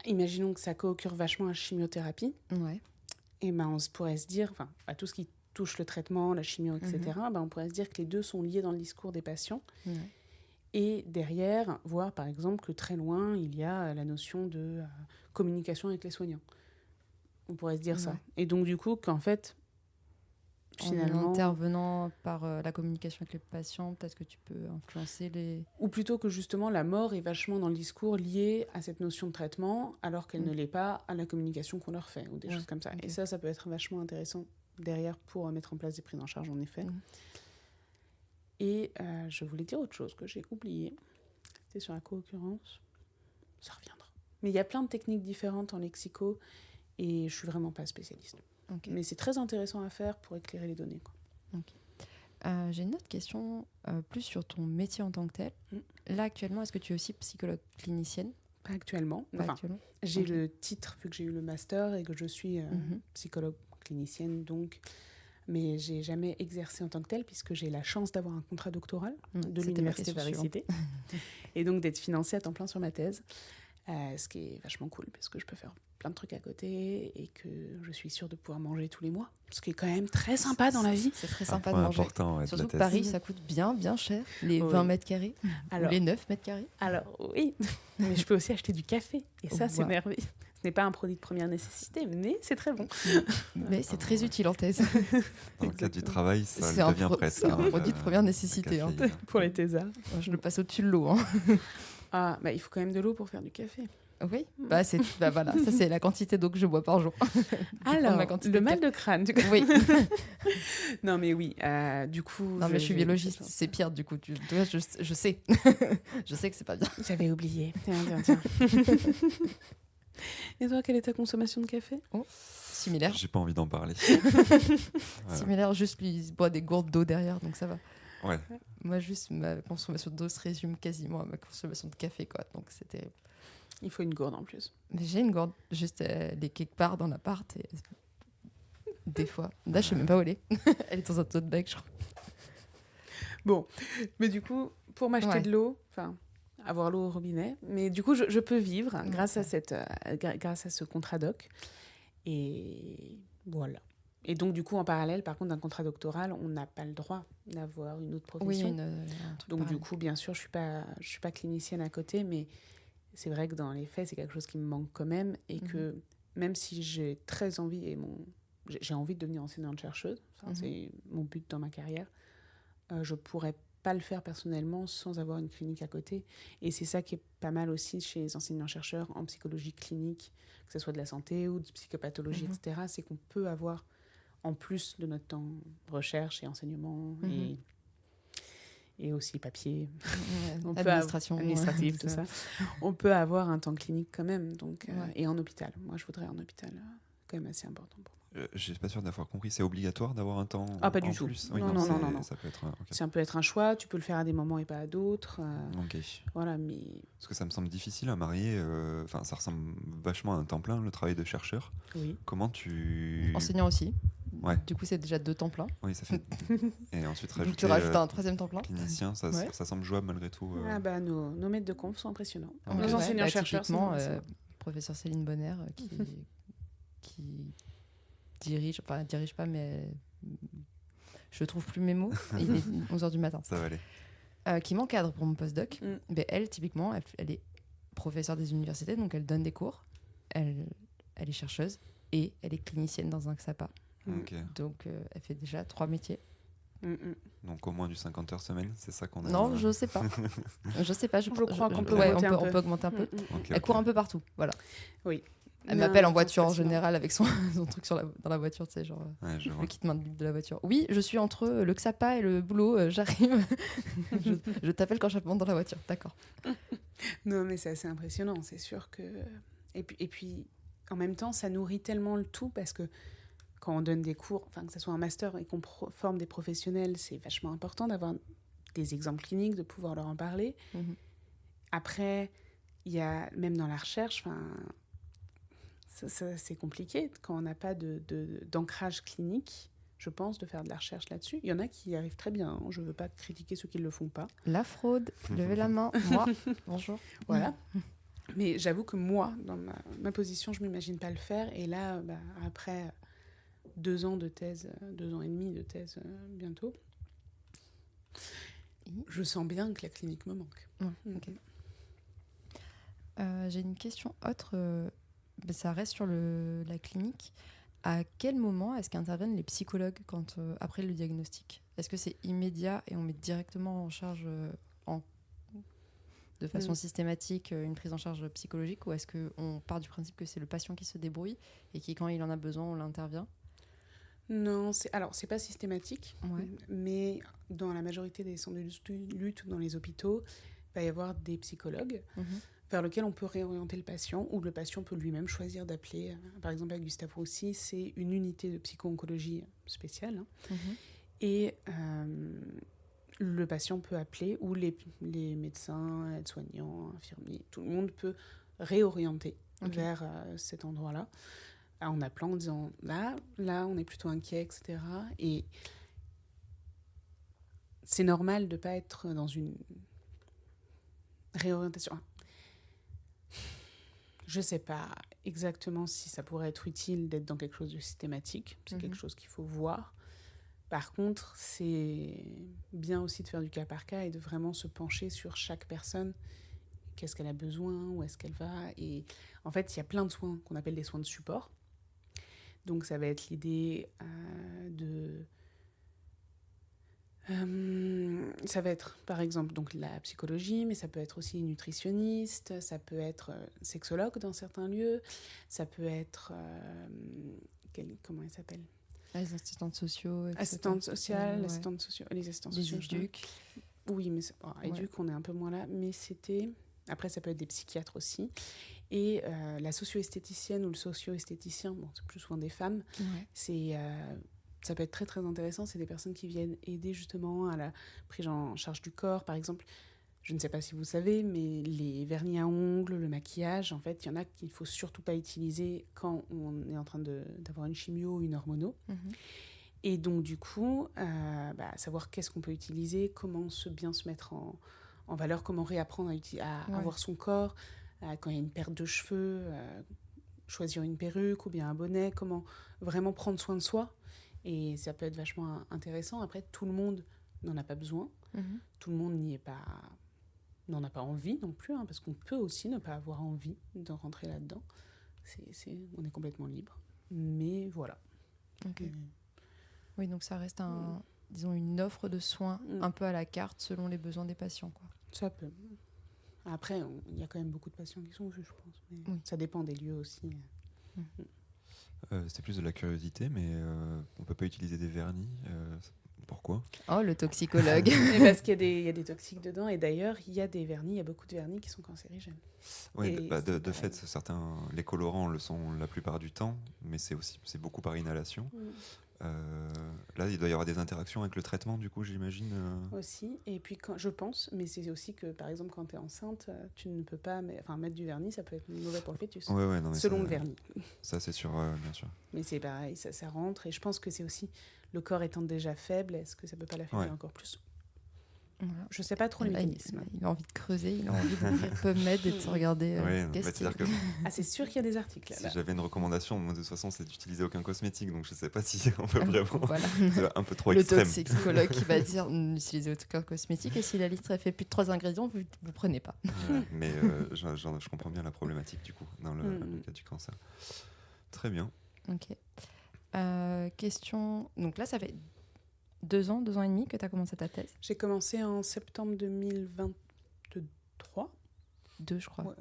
imaginons que ça co-occure vachement à chimiothérapie. Ouais. Et on pourrait se dire, à tout ce qui touche le traitement, la chimio, etc., on pourrait se dire que les deux sont liés dans le discours des patients. Et derrière, voir par exemple que très loin, il y a la notion de communication avec les soignants. On pourrait se dire ça. Et donc du coup, qu'en fait, finalement... En intervenant par la communication avec les patients, peut-être que tu peux influencer les... Ou plutôt que justement, la mort est vachement dans le discours liée à cette notion de traitement, alors qu'elle ne l'est pas à la communication qu'on leur fait, ou des choses comme ça. Okay. Et ça peut être vachement intéressant derrière pour mettre en place des prises en charge, en effet. Et je voulais dire autre chose que j'ai oublié. C'était sur la co-occurrence. Ça reviendra. Mais il y a plein de techniques différentes en lexico et je suis vraiment pas spécialiste. Mais c'est très intéressant à faire pour éclairer les données, quoi. J'ai une autre question plus sur ton métier en tant que tel. Là, actuellement, est-ce que tu es aussi psychologue clinicienne? Pas actuellement. Actuellement. J'ai le titre, vu que j'ai eu le master et que je suis psychologue clinicienne, donc... Mais j'ai jamais exercé en tant que telle, puisque j'ai la chance d'avoir un contrat doctoral de l'Université Paris-Cité, et donc d'être financée à temps plein sur ma thèse. Ce qui est vachement cool parce que je peux faire plein de trucs à côté et que je suis sûre de pouvoir manger tous les mois. Ce qui est quand même très sympa dans la vie. C'est très Un sympa de point manger. important, ouais, de Surtout la que thèse. Paris, ça coûte bien cher. Les Oui. 20 mètres carrés ou Alors, les 9 mètres carrés. alors oui, mais je peux aussi acheter du café. Et ça, c'est Wow. merveilleux. Ce n'est pas un produit de première nécessité, mais c'est très bon. Mais c'est très utile en thèse. Dans le cadre du travail, ça C'est le un devient presque. c'est un produit de première nécessité, hein. Pour les thésards. Je le passe au-dessus de l'eau. Hein. Ah, bah, il faut quand même de l'eau pour faire du café. Oui, bah voilà, ça c'est la quantité d'eau que je bois par jour. Alors, ma quantité le de mal de crâne. Du coup. Oui. Non, mais oui, du coup... Non mais je suis j'ai- biologiste, c'est pire du coup. Toi, je sais, je sais que c'est pas bien. J'avais oublié. Tiens. Et toi, quelle est ta consommation de café? Similaire, J'ai pas envie d'en parler. Voilà. similaire. Juste lui, il se boit des gourdes d'eau derrière, donc ça va. Ouais. Moi, juste ma consommation d'eau se résume quasiment à ma consommation de café, quoi. Donc c'était. Il faut une gourde en plus. Mais j'ai une gourde, juste elle est quelque part dans l'appart et des fois. Là, je sais même pas où elle est. Elle est dans un tote bag, je crois. Mais du coup, pour m'acheter Ouais. de l'eau, enfin, avoir l'eau au robinet, mais du coup, je peux vivre Ouais, grâce à ouais. grâce à ce contrat doc. Et voilà. Et donc, du coup, en parallèle, par contre, d'un contrat doctoral, on n'a pas le droit d'avoir une autre Oui, profession. un truc Donc, pareil. du coup, bien sûr, je suis pas clinicienne à côté, mais c'est vrai que dans les faits, c'est quelque chose qui me manque quand même. Et que même si j'ai très envie, j'ai envie de devenir enseignante-chercheuse, enfin, c'est mon but dans ma carrière, je pourrais pas le faire personnellement sans avoir une clinique à côté. Et c'est ça qui est pas mal aussi chez les enseignants-chercheurs en psychologie clinique, que ce soit de la santé ou de psychopathologie, etc. C'est qu'on peut avoir, en plus de notre temps recherche et enseignement et aussi papier, Ouais, on peut administration, administratif, tout ça, on peut avoir un temps clinique quand même. Donc, Ouais. et en hôpital. Moi, je voudrais un hôpital quand même assez important pour moi. Je suis pas sûr d'avoir compris. C'est obligatoire d'avoir un temps Ah, pas en du tout. plus. Non, non. Ça peut être. Ok. Ça peut être un choix, tu peux le faire à des moments et pas à d'autres. Ok. Voilà, mais Parce que ça me semble difficile à marier. Enfin, ça ressemble vachement à un temps plein, le travail de chercheur. oui. Comment tu. Enseignant aussi. Ouais. Du coup, c'est déjà 2 temps plein. Oui, ça fait. Et ensuite Donc tu rajouter rajoutes un 3e temps plein. clinicien, Ouais. ça semble jouable malgré tout. Ah bah, nos maîtres de conf sont impressionnants. Ok. Nos Ouais, enseignants-chercheurs sont typiquement, impressionnants. professeur Céline Bonner qui dirige pas, mais je trouve plus mes mots. Il est 11h du matin. Ça va aller. Qui m'encadre pour mon postdoc. Mm. Ben, elle, typiquement, elle est professeure des universités, donc elle donne des cours. Elle est chercheuse et elle est clinicienne dans un XAPA. Ok. Donc elle fait déjà 3 métiers. Donc au moins du 50 heures semaine, c'est ça qu'on a. Non, je sais pas. Je sais pas. Je crois qu'on peut ouais, augmenter un on peu. peut augmenter un peu. Ok, Elle ok. court un peu partout. Voilà. Oui. Elle Mais m'appelle en temps, voiture c'est en fascinant. général avec son truc dans la voiture, tu sais, genre Ouais, je vois. le kit main libre de la voiture. Oui, je suis entre le XAPA et le boulot, j'arrive. je t'appelle quand je monte dans la voiture, d'accord. Non, mais c'est assez impressionnant, c'est sûr que... Et puis, en même temps, ça nourrit tellement le tout parce que quand on donne des cours, enfin que ce soit un master et qu'on forme des professionnels, c'est vachement important d'avoir des exemples cliniques, de pouvoir leur en parler. Mhm. Après, il y a, même dans la recherche, enfin, ça, c'est compliqué quand on n'a pas d'ancrage clinique, je pense, de faire de la recherche là-dessus. Il y en a qui y arrivent très bien, hein. Je ne veux pas critiquer ceux qui ne le font pas. La fraude, levez la main, moi, bonjour. Voilà. Mais j'avoue que moi, dans ma position, je ne m'imagine pas le faire. Et là, bah, après 2 ans de thèse, 2 ans et demi de thèse bientôt, je sens bien que la clinique me manque. Ouais, ok. J'ai une question autre, ça reste sur la clinique. À quel moment est-ce qu'interviennent les psychologues après le diagnostic ? Est-ce que c'est immédiat et on met directement en charge de façon systématique une prise en charge psychologique, ou est-ce qu'on part du principe que c'est le patient qui se débrouille et qui, quand il en a besoin, on l'intervient ? Non, c'est pas systématique, Ouais. mais dans la majorité des centres de lutte ou dans les hôpitaux, il va y avoir des psychologues vers lesquels on peut réorienter le patient, ou le patient peut lui-même choisir d'appeler. Par exemple, à Gustave Roussy, c'est une unité de psycho-oncologie spéciale. Et le patient peut appeler, ou les médecins, aides-soignants, infirmiers, tout le monde peut réorienter vers cet endroit-là, en appelant, en disant là, on est plutôt inquiet, etc. Et c'est normal de ne pas être dans une réorientation. Je ne sais pas exactement si ça pourrait être utile d'être dans quelque chose de systématique. C'est quelque chose qu'il faut voir. Par contre, c'est bien aussi de faire du cas par cas et de vraiment se pencher sur chaque personne. Qu'est-ce qu'elle a besoin, où est-ce qu'elle va. Et en fait, il y a plein de soins qu'on appelle des soins de support. Donc, ça va être l'idée ça va être, par exemple, donc la psychologie, mais ça peut être aussi nutritionniste, ça peut être sexologue dans certains lieux, ça peut être... comment elle s'appelle ? Les assistantes sociaux. Assistantes sociales, ouais. Les assistantes Les sociaux. éduques. Oui, mais éduques, on est un peu moins là. Mais c'était... Après, ça peut être des psychiatres aussi. Et la socio-esthéticienne ou le socio-esthéticien, bon, c'est plus souvent des femmes, ça peut être très, très intéressant. C'est des personnes qui viennent aider justement à la prise en charge du corps. Par exemple, je ne sais pas si vous savez, mais les vernis à ongles, le maquillage, en fait, il y en a qu'il ne faut surtout pas utiliser quand on est en train d'avoir une chimio ou une hormono. Et donc, du coup, savoir qu'est-ce qu'on peut utiliser, comment bien se mettre en valeur, comment réapprendre à avoir son corps, quand il y a une perte de cheveux, choisir une perruque ou bien un bonnet, comment vraiment prendre soin de soi. Et ça peut être vachement intéressant. Après, tout le monde n'en a pas besoin. Tout le monde n'en a pas envie non plus, parce qu'on peut aussi ne pas avoir envie de rentrer là-dedans. On est complètement libre. Mais voilà. Okay. Oui, donc ça reste disons une offre de soins un peu à la carte selon les besoins des patients, quoi. Ça peut. Après, il y a quand même beaucoup de patients qui sont vus, je pense. Mais ça dépend des lieux aussi. C'est plus de la curiosité, mais on peut pas utiliser des vernis. Pourquoi ? Oh, le toxicologue. Parce qu'il y a des toxiques dedans. Et d'ailleurs, il y a beaucoup de vernis qui sont cancérigènes. Oui, de fait, certains, les colorants le sont la plupart du temps, mais c'est beaucoup par inhalation. Là, il doit y avoir des interactions avec le traitement, du coup, j'imagine. Aussi, et puis je pense, mais c'est aussi que, par exemple, quand tu es enceinte, tu ne peux pas mettre du vernis, ça peut être mauvais pour le fœtus, selon le vernis. Ça, c'est sûr, bien sûr. Mais c'est pareil, ça rentre, et je pense que c'est aussi, le corps étant déjà faible, est-ce que ça peut pas l'affaiblir encore plus ? Voilà. Je sais pas trop le mécanisme. Il a envie de creuser, il a envie d'ouvrir PubMed et de se regarder. C'est sûr qu'il y a des articles. Si j'avais une recommandation, moi, de toute façon, c'est d'utiliser aucun cosmétique, donc je sais pas si on peut vraiment. Voilà. C'est un peu trop extrême. Le toxicologue qui va dire n'utilisez aucun cosmétique et si la liste fait plus de 3 ingrédients, vous prenez pas. Mais je comprends bien la problématique du coup dans le cas du cancer. Très bien. Ok. Question. Donc là, ça fait 2 ans et demi que tu as commencé ta thèse. J'ai commencé en septembre 2023. 2, je crois. Ouais,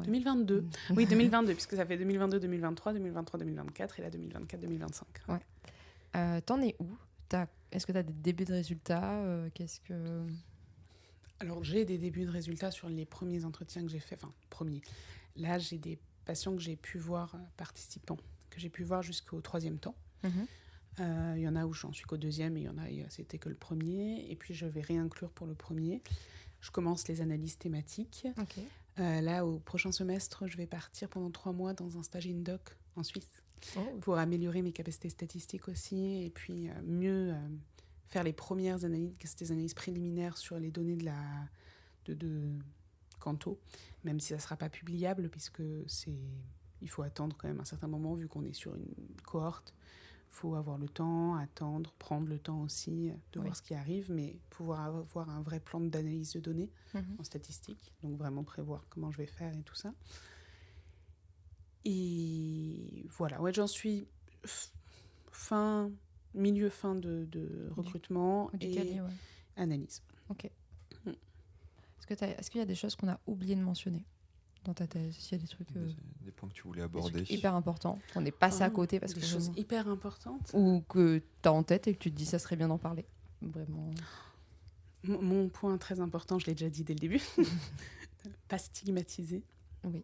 2022. Oui, 2022, puisque ça fait 2022, 2023, 2023, 2024 et là 2024, 2025. Ouais. T'en es où ? Est-ce que tu as des débuts de résultats ? Alors, j'ai des débuts de résultats sur les premiers entretiens que j'ai faits. Enfin, premiers. Là, j'ai des patients que j'ai pu voir, participants, que j'ai pu voir jusqu'au 3e temps. Il y en a où j'en suis qu'au 2e et il y en a c'était que le 1er. Et puis, je vais réinclure pour le 1er. Je commence les analyses thématiques. Okay. Là, au prochain semestre, je vais partir pendant 3 mois dans un stage in-doc en Suisse pour améliorer mes capacités statistiques aussi et puis mieux faire les premières analyses, des analyses préliminaires sur les données de Canto, même si ça ne sera pas publiable puisque il faut attendre quand même un certain moment vu qu'on est sur une cohorte. Il faut avoir le temps, attendre, prendre le temps aussi de voir ce qui arrive, mais pouvoir avoir un vrai plan d'analyse de données en statistique, donc vraiment prévoir comment je vais faire et tout ça. Et voilà, j'en suis milieu fin de recrutement et analyse. Ok. Est-ce qu'il y a des choses qu'on a oublié de mentionner dans ta thèse? S'il y a des trucs... Des points que tu voulais aborder. Hyper importants. On est passé à côté parce des que... choses hyper importantes. Ou que tu as en tête et que tu te dis ça serait bien d'en parler. Vraiment. Mon point très important, je l'ai déjà dit dès le début. Pas stigmatiser. Oui.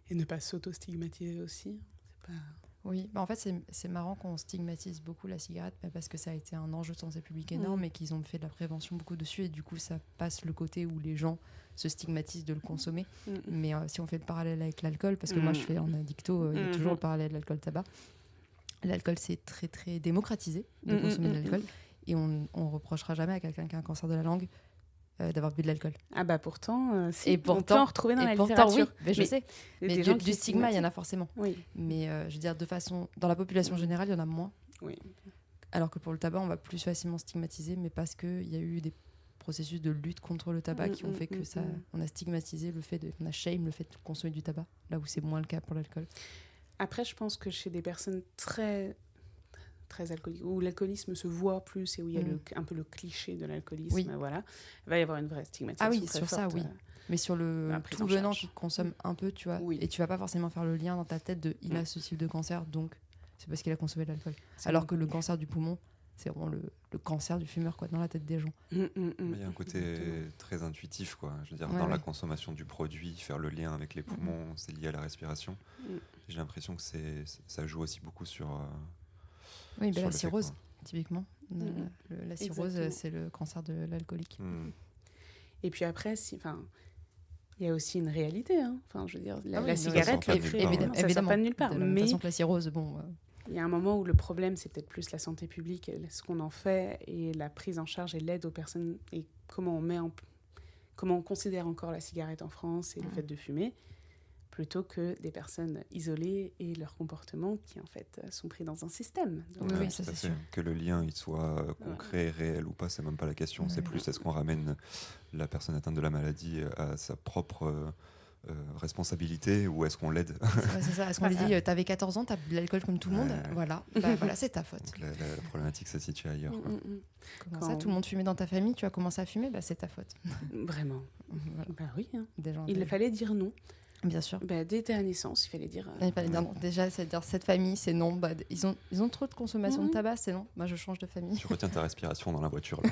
Et ne pas s'auto-stigmatiser aussi. C'est pas... Oui, en fait, c'est marrant qu'on stigmatise beaucoup la cigarette parce que ça a été un enjeu de santé publique énorme et qu'ils ont fait de la prévention beaucoup dessus et du coup, ça passe le côté où les gens se stigmatisent de le consommer. Mais si on fait le parallèle avec l'alcool, parce que moi, je fais en addicto, il y a toujours le parallèle de l'alcool-tabac. L'alcool, c'est très, très démocratisé de consommer de l'alcool et on ne reprochera jamais à quelqu'un qui a un cancer de la langue d'avoir bu de l'alcool. Ah bah pourtant, si, Et pourtant, on peut en retrouver dans la pourtant, littérature. oui, mais je sais. il y a Mais des gens du qui stigma, il y en a stigmatisent. forcément. Oui, Mais je veux dire, de façon, dans la population générale, il y en a moins. oui. Alors que pour le tabac, on va plus facilement stigmatiser, mais parce qu'il y a eu des processus de lutte contre le tabac qui ont fait que ça, on a stigmatisé le fait on a shame le fait de consommer du tabac, là où c'est moins le cas pour l'alcool. Après, je pense que chez des personnes très alcooliques, où l'alcoolisme se voit plus et où il y a un peu le cliché de l'alcoolisme, Oui. voilà, il va y avoir une vraie stigmatisation. Ah oui, très sur ça, forte, oui. Mais sur le la prise tout en venant charge. qui consomme un peu, tu vois, Oui. et tu vas pas forcément faire le lien dans ta tête de il a ce type de cancer, donc c'est parce qu'il a consommé de l'alcool. c'est Alors bon. que le cancer du poumon, c'est vraiment le cancer du fumeur, quoi, dans la tête des gens. Mais il y a un côté Exactement. très intuitif, quoi. Je veux dire, Ouais, dans la ouais. consommation du produit, faire le lien avec les poumons, c'est lié à la respiration. J'ai l'impression que ça joue aussi beaucoup sur. Oui, sur la le fait, cirrhose, quoi. typiquement. La cirrhose, Exactement. c'est le cancer de l'alcoolique. Et puis après, il y a aussi une réalité. Hein. Enfin, je veux dire, la Ah oui, non, cigarette, ça sort pas de nulle part, évidemment, ça sort pas de nulle part. De la même Mais façon que la cirrhose, bon. il y a un moment où le problème, c'est peut-être plus la santé publique, et ce qu'on en fait, et la prise en charge et l'aide aux personnes, et comment on considère encore la cigarette en France et le fait de fumer, plutôt que des personnes isolées et leur comportement qui, en fait, sont pris dans un système. Donc, Oui, Ouais, ça, tout à c'est fait. sûr. Que le lien il soit concret, réel ou pas, c'est même pas la question. C'est Ouais. plus est-ce qu'on ramène la personne atteinte de la maladie à sa propre responsabilité ou est-ce qu'on l'aide. Ouais, c'est ça. Est-ce qu'on lui dit t'avais 14 ans, t'as bu de l'alcool comme tout le monde, Ouais. voilà, bah, voilà, c'est ta faute. Donc la problématique se situe ailleurs, quoi. Comment Quand- ça, tout le monde fumait dans ta famille, tu as commencé à fumer, bah, c'est ta faute. Vraiment. Voilà. Ben oui. Hein. Des gens, Il fallait dire non. bien sûr. Dès ta naissance, il fallait dire... Il fallait dire non. Déjà, c'est dire cette famille, c'est non. Bah, ils ont trop de consommation de Mhm. tabac, c'est non. Moi, je change de famille. Tu retiens ta respiration dans la voiture, là.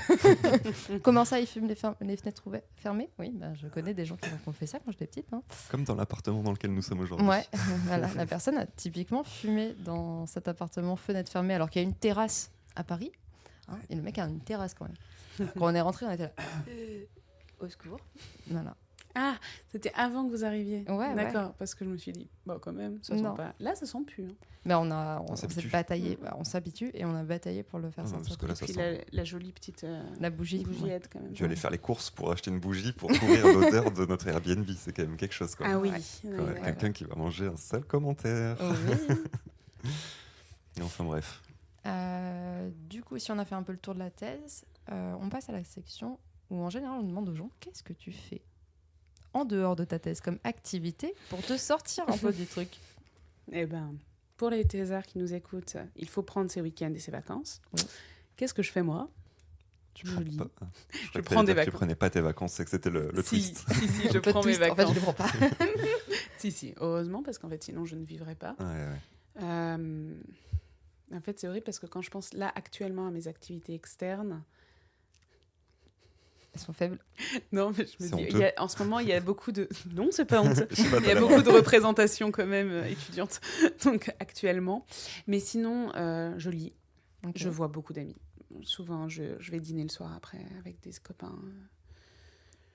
Comment ça, ils fument les fenêtres fermées? Oui, bah, je connais des gens qui ont fait ça quand j'étais petite. Hein. Comme dans l'appartement dans lequel nous sommes aujourd'hui. Ouais, voilà. La personne a typiquement fumé dans cet appartement fenêtre fermée alors qu'il y a une terrasse à Paris. Hein, et le mec a une terrasse quand même. Quand on est rentré, on était là. Au secours. Voilà. Ah, c'était avant que vous arriviez. Ouais, D'accord, parce que je me suis dit, bon, quand même, ça Non. sent pas. Là, ça sent plus. Hein. Mais on s'habitue. s'est bataillé. Bah, on s'habitue et on a bataillé pour le faire Ah non, sortir. parce que là, ça Puis sent. la jolie petite La bougie. bougie ouais. aide quand même. Tu allais faire les courses pour acheter une bougie pour couvrir l'odeur de notre Airbnb. C'est quand même quelque chose, quoi. Ah oui. Ouais. Quoi, Ouais. quelqu'un qui va manger un sale commentaire. Oui. Enfin bref. Du coup, si on a fait un peu le tour de la thèse, on passe à la section où en général on demande aux gens qu'est-ce que tu fais en dehors de ta thèse comme activité pour te sortir un peu du truc. Eh ben, pour les thésards qui nous écoutent, il faut prendre ses week-ends et ses vacances. Oui. Qu'est-ce que je fais moi? Tu Je prends lis. pas. Je prends des Tu vacances. prenais pas tes vacances, c'est que c'était le Si, twist. si, je Un peu prends mes twist, en fait, vacances. je les prends pas. Si, heureusement, parce qu'en fait, sinon, je ne vivrais pas. Ouais. En fait, c'est horrible parce que quand je pense là actuellement à mes activités externes, Elles sont faibles. non, mais je me C'est dis, honteux. en ce moment, il y a beaucoup de. Non, c'est pas honteux. Je sais pas, Il y a t'as beaucoup l'air- de représentations quand même étudiantes, donc actuellement. Mais sinon, je lis, Ok. je vois beaucoup d'amis. Souvent, je vais dîner le soir après avec des copains,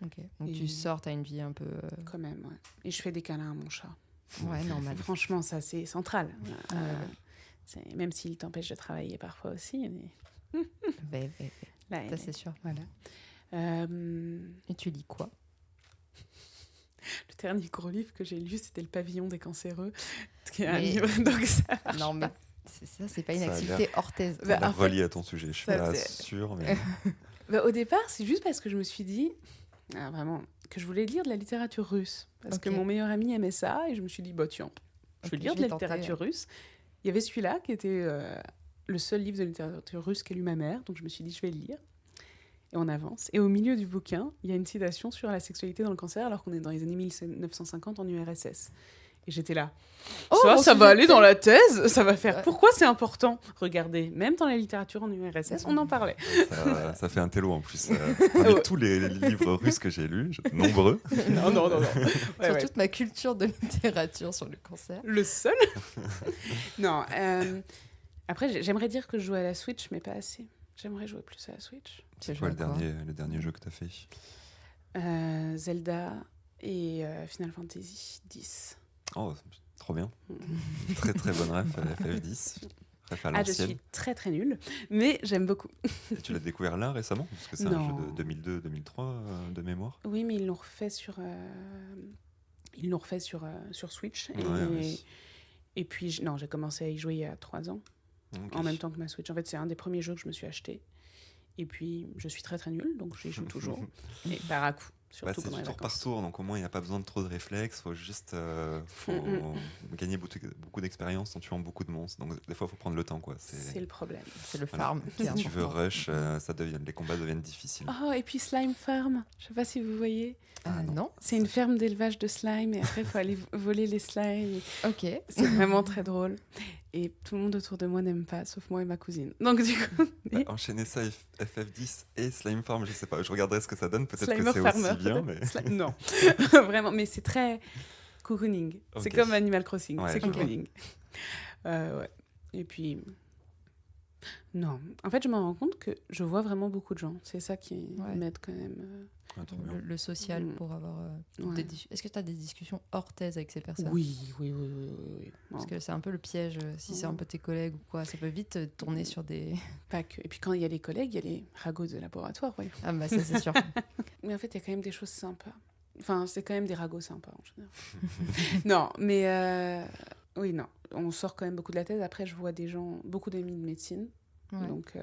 Ok. Donc Et- tu sors, t'as une vie un peu. quand même. Ouais. Et je fais des câlins à mon chat. Ouais, normal. Franchement, ça, c'est central. Ouais. Même s'il t'empêche de travailler parfois aussi. Mais... Là, Ça, c'est sûr. Voilà. Et tu lis quoi? Le dernier gros livre que j'ai lu, c'était Le Pavillon des cancéreux, qui est un Mais- livre, donc ça marche Non, mais pas. c'est pas une Ça a activité hors thèse. Bah, t'as l'air en fait, relié à ton sujet. Je suis ça, pas c'est- sûr, mais Bah, au départ, c'est juste parce que je me suis dit, vraiment, que je voulais lire de la littérature russe. Parce que Ok. mon meilleur ami aimait ça, et je me suis dit, bah tiens, je vais Ok, lire je de la vais tenter, littérature russe. Il y avait celui-là qui était le seul livre de littérature russe qu'a lu ma mère, donc je me suis dit, je vais le lire. Et on avance. Et au milieu du bouquin, il y a une citation sur la sexualité dans le cancer, alors qu'on est dans les années 1950 en URSS. Et j'étais là. Oh, Ça, mon ça sujet va de aller thèse. dans la thèse, ça va faire. Ouais. Pourquoi c'est important? Regardez, même dans la littérature en URSS, on en parlait. ça fait un télo en plus. Parmi Ouais. tous les livres russes que j'ai lus, nombreux, Non, non, non, non. Ouais, Sur ouais. toute ma culture de littérature sur le cancer. Le seul. Non. Après, j'aimerais dire que je joue à la Switch, mais pas assez. J'aimerais jouer plus à la Switch. Tu quoi joues à quoi le dernier jeu que t'as fait? Zelda et Final Fantasy X. Oh, trop bien. Très très bonne ref, FF10. Ref à Ah, je l'ancienne. suis très très nulle, mais j'aime beaucoup. Et tu l'as découvert là récemment? Parce que c'est un Non. jeu de 2002-2003 de mémoire. Oui, mais ils l'ont refait sur, sur Switch. Ouais. Et puis, non, j'ai commencé à y jouer il y a 3 ans, Ok. en même temps que ma Switch. En fait, c'est un des premiers jeux que je me suis acheté. Et puis, je suis très très nulle, donc j'y joue toujours. Et par à coup, Bah, surtout c'est pendant du les tour par vacances. tour, donc au moins il n'y a pas besoin de trop de réflexes, faut juste gagner beaucoup d'expérience en tuant beaucoup de monstres. Donc des fois il faut prendre le temps quoi. C'est le problème. C'est le Voilà. farm qui est Si tu veux important. rush, les combats deviennent difficiles. Oh, et puis Slime Farm, je sais pas si vous voyez. Ah, non. Non. C'est une ferme d'élevage de slime et après il faut aller voler les slimes. Ok. C'est vraiment très drôle. Et tout le monde autour de moi n'aime pas, sauf moi et ma cousine. Donc du coup, Bah, enchaîner ça FF10 et Slime Farm, je sais pas, je regarderai ce que ça donne, peut-être que Slimer c'est Farmer. aussi bien. Mais... Non, vraiment, mais c'est très cocooning. C'est Ok. comme Animal Crossing, Ouais, c'est je vois. cocooning. Ouais. Et puis, non. En fait, je me rends compte que je vois vraiment beaucoup de gens. C'est ça qui Ouais. m'aide quand même. Ah, trop bien. Le social Mm. pour avoir Ouais. Est-ce que tu as des discussions hors thèse avec ces personnes? Oui. Parce Non, que c'est un peu le piège, si c'est un peu tes collègues ou quoi, ça peut vite tourner sur des... pas que. Et puis quand il y a les collègues, il y a les ragots de laboratoire, oui. Ah bah ça c'est sûr. Mais en fait, il y a quand même des choses sympas. Enfin, c'est quand même des ragots sympas en général. Non, mais oui, non. On sort quand même beaucoup de la thèse. Après, je vois des gens, beaucoup d'amis de médecine. Ouais. Donc,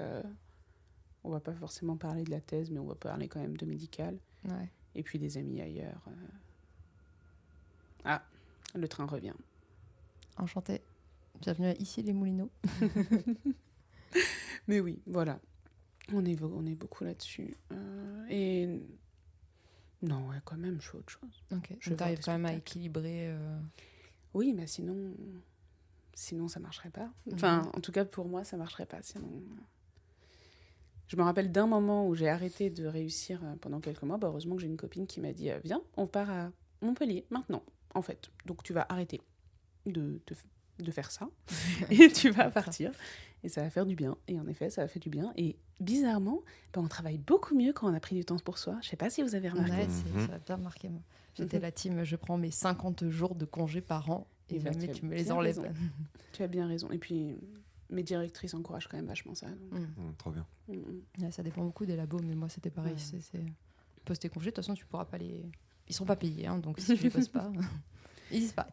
on va pas forcément parler de la thèse, mais on va parler quand même de médical. Ouais. Et puis des amis ailleurs. Ah, le train revient. Enchantée. Bienvenue à Ici les Moulineaux. Mais oui, voilà. On est beaucoup là-dessus. Et non, ouais, quand même, je fais autre chose. Ok. Je Donc vais voir t'arrives des quand même à spectacles. équilibrer... Oui, mais sinon ça marcherait pas. Enfin, en tout cas, pour moi, ça marcherait pas. Sinon, je me rappelle d'un moment où j'ai arrêté de réussir pendant quelques mois. Bah, heureusement que j'ai une copine qui m'a dit viens, on part à Montpellier maintenant, en fait. Donc tu vas arrêter de faire ça et tu vas partir. Et ça va faire du bien. Et en effet, ça a fait du bien. Et bizarrement, bah, on travaille beaucoup mieux quand on a pris du temps pour soi. Je sais pas si vous avez remarqué. Ouais, Mhm. ça a bien marqué moi. J'étais la team, je prends mes 50 jours de congé par an et Et bah, jamais tu as tu me les bien enlèves. raison. Tu as bien raison. Et puis, mes directrices encouragent quand même vachement ça. Donc, Trop bien. Ouais, ça dépend beaucoup des labos, mais moi c'était pareil. Ouais. C'est... Pose tes congés, de toute façon tu pourras pas les... Ils sont pas payés, hein, donc si tu les poses pas, ils disparaissent.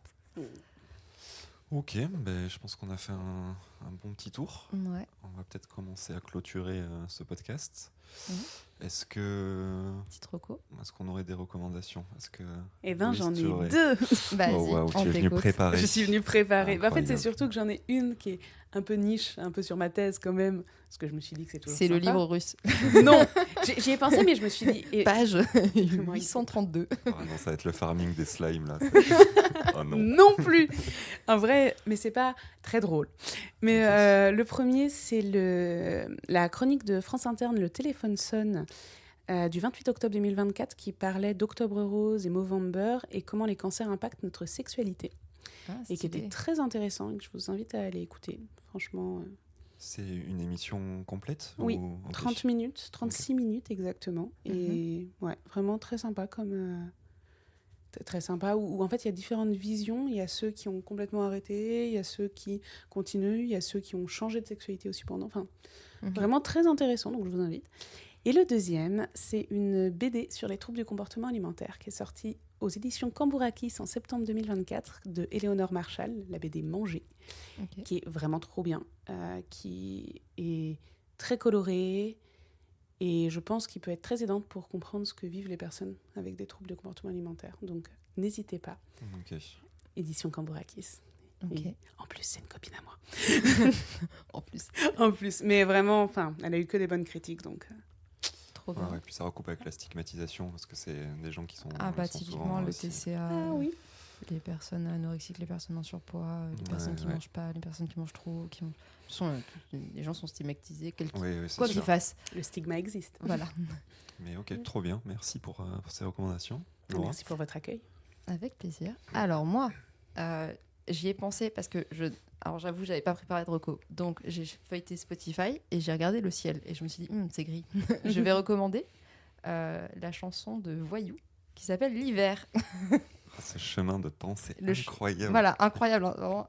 Ok, ben, je pense qu'on a fait un bon petit tour. Ouais. On va peut-être commencer à clôturer ce podcast. Mhm. Est-ce Petite reco. qu'on aurait des recommandations? Est-ce que Eh ben, Louise, j'en tu ai aurais- 2. Vas-y, Oh waouh, on tu es venu t'écoute. préparer. Je suis venue préparer. Bah, en fait, c'est Incroyable. surtout que j'en ai une qui est un peu niche, un peu sur ma thèse quand même. Parce que je me suis dit que c'est toujours C'est le sympa. livre russe. Non, j'y ai pensé, mais je me suis dit... et- Page Comment il 832. Ah non, ça va être le farming des slimes là. Oh non. Non plus. En vrai, mais c'est pas très drôle. Mais le premier, c'est la chronique de France Interne, Le téléphone sonne, du 28 octobre 2024, qui parlait d'Octobre Rose et Movember et comment les cancers impactent notre sexualité. Ah, Et qui était très intéressant et que je vous invite à aller écouter. Franchement, C'est une émission complète Oui, ou... ok. 30 minutes, 36 minutes exactement. Et ouais, vraiment très sympa comme... très sympa, où en fait il y a différentes visions. Il y a ceux qui ont complètement arrêté, il y a ceux qui continuent, il y a ceux qui ont changé de sexualité aussi pendant. Enfin, vraiment très intéressant, donc je vous invite. Et le deuxième, c'est une BD sur les troubles du comportement alimentaire qui est sortie aux éditions Cambourakis en septembre 2024 de Éléonore Marchal, la BD Manger, qui est vraiment trop bien, qui est très colorée et je pense qu'il peut être très aidante pour comprendre ce que vivent les personnes avec des troubles de comportement alimentaire. Donc n'hésitez pas. Ok. Édition Cambourakis. Ok. Et en plus, c'est une copine à moi. En plus, En plus, mais vraiment, enfin, elle a eu que des bonnes critiques, donc... trop Ouais, bien. ouais, puis ça recoupe avec la stigmatisation parce que c'est des gens qui sont. Ah bah sont typiquement souvent le aussi- TCA, Ah oui. les personnes anorexiques, les personnes en surpoids, les Ouais, personnes qui ouais. mangent pas, les personnes qui mangent trop, les gens sont stigmatisés, Oui, oui, c'est quoi qu'ils sûr. fassent. Le stigma existe. Voilà. Mais ok, trop bien. Merci pour ces recommandations. Laura. Merci pour votre accueil. Avec plaisir. Alors moi, j'y ai pensé parce que alors j'avoue, j'avais pas préparé de reco. Donc j'ai feuilleté Spotify et j'ai regardé le ciel et je me suis dit, c'est gris. Je vais recommander la chanson de Voyou qui s'appelle L'hiver. Ah, ce chemin de temps, c'est Le incroyable. Voilà, incroyable. Hein, vraiment.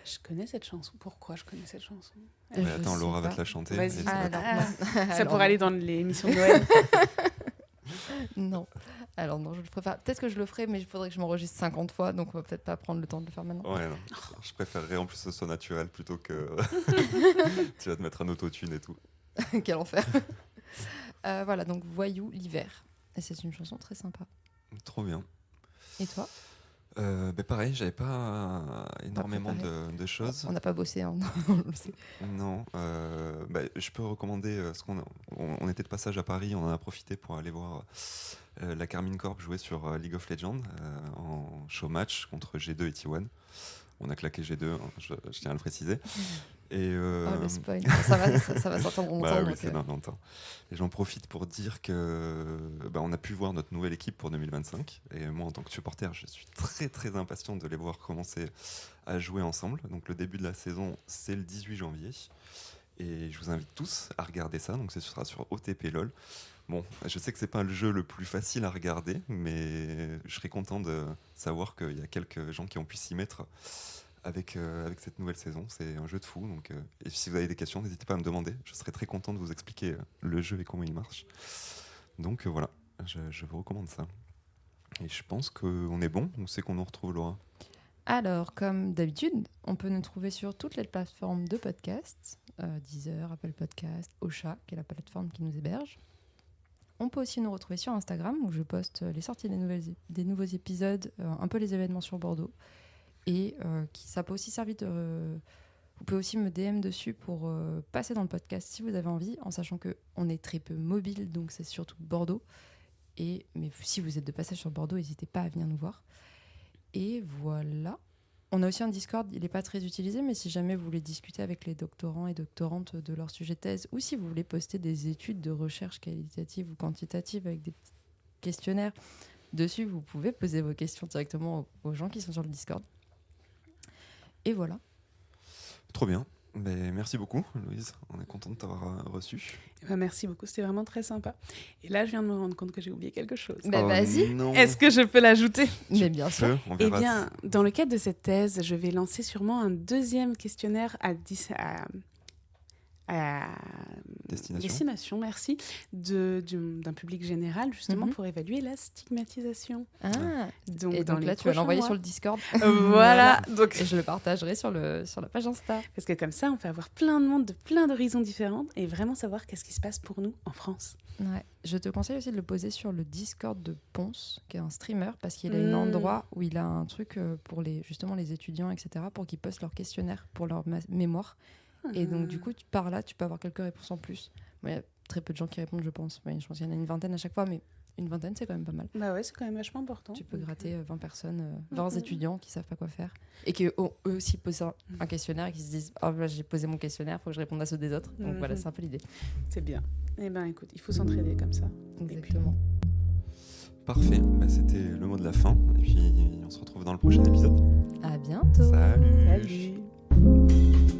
Je connais cette chanson. Pourquoi je connais cette chanson? Mais Je attends, sais Laura va pas. te la chanter. Vas-y. et ça va- Alors, non. Ça Alors, pourrait aller dans l'émission de Noël. Non. Alors non, je le ferai pas. Peut-être que je le ferai, mais il faudrait que je m'enregistre 50 fois, donc on va peut-être pas prendre le temps de le faire maintenant. Ouais, non. Je préférerais en plus que ce soit naturel plutôt que tu vas te mettre un autotune et tout. Quel enfer. Voilà, donc Voyou l'hiver. Et c'est une chanson très sympa. Trop bien. Et toi? Pareil, j'avais pas énormément préparé. de choses. On n'a pas bossé, hein, on le sait. Non, je peux recommander ce on était de passage à Paris, on en a profité pour aller voir la Carmine Corp jouer sur League of Legends en show match contre G2 et T1. On a claqué G2, hein, je tiens à le préciser. Et, Oh, le spoil. Ça va s'entendre longtemps. bah oui, donc, c'est dans longtemps. Et j'en profite pour dire que on a pu voir notre nouvelle équipe pour 2025. Et moi, en tant que supporter, je suis très très impatient de les voir commencer à jouer ensemble. Donc le début de la saison, c'est le 18 janvier. Et je vous invite tous à regarder ça. Donc ce sera sur OTP LOL. Bon, je sais que c'est pas le jeu le plus facile à regarder, mais je serais content de savoir qu'il y a quelques gens qui ont pu s'y mettre avec cette nouvelle saison. C'est un jeu de fou. Donc, et si vous avez des questions, n'hésitez pas à me demander. Je serais très content de vous expliquer le jeu et comment il marche. Donc voilà, je vous recommande ça. Et je pense qu'on est bon. Où c'est qu'on nous retrouve, Laura? Alors, comme d'habitude, on peut nous trouver sur toutes les plateformes de podcasts, Deezer, Apple Podcast, Ocha, qui est la plateforme qui nous héberge. On peut aussi nous retrouver sur Instagram, où je poste les sorties des nouveaux épisodes, un peu les événements sur Bordeaux. Et ça peut aussi servir de... Vous pouvez aussi me DM dessus pour passer dans le podcast si vous avez envie, en sachant qu'on est très peu mobile, donc c'est surtout Bordeaux. Mais si vous êtes de passage sur Bordeaux, n'hésitez pas à venir nous voir. Et voilà. On a aussi un Discord, il n'est pas très utilisé, mais si jamais vous voulez discuter avec les doctorants et doctorantes de leur sujet de thèse, ou si vous voulez poster des études de recherche qualitative ou quantitative avec des petits questionnaires dessus, vous pouvez poser vos questions directement aux gens qui sont sur le Discord. Et voilà. Trop bien. Merci beaucoup, Louise. On est content de t'avoir reçu. Merci beaucoup, c'était vraiment très sympa. Et là, je viens de me rendre compte que j'ai oublié quelque chose. Vas-y. Non. Est-ce que je peux l'ajouter? Mais bien sûr. On Eh verra. bien, dans le cadre de cette thèse, je vais lancer sûrement un deuxième questionnaire à destination, merci, d'un public général, justement, pour évaluer la stigmatisation. Ah. Donc, Et dans donc les là, tu vas prochains l'envoyer mois. sur le Discord. Voilà. Donc, Et je le partagerai sur la page Insta. parce que comme ça, on peut avoir plein de monde de plein d'horizons différents et vraiment savoir qu'est-ce qui se passe pour nous en France. Ouais. Je te conseille aussi de le poser sur le Discord de Ponce, qui est un streamer, parce qu'il a un endroit où il a un truc pour justement les étudiants, etc., pour qu'ils postent leur questionnaire pour leur mémoire. Et donc, du coup, par là, tu peux avoir quelques réponses en plus. Bon, il y a très peu de gens qui répondent, je pense. Ouais, je pense qu'il y en a une vingtaine à chaque fois, mais une vingtaine, c'est quand même pas mal. Bah ouais, c'est quand même vachement important. Tu peux gratter 20 personnes, 20 étudiants qui savent pas quoi faire. Et qu'eux aussi posent un questionnaire et qui se disent « Oh, j'ai posé mon questionnaire, il faut que je réponde à ceux des autres. » Donc voilà, c'est un peu l'idée. C'est bien. Eh ben écoute, il faut s'entraider comme ça. Exactement. Parfait. C'était le mot de la fin. Et puis, on se retrouve dans le prochain épisode. À bientôt. Salut. Salut.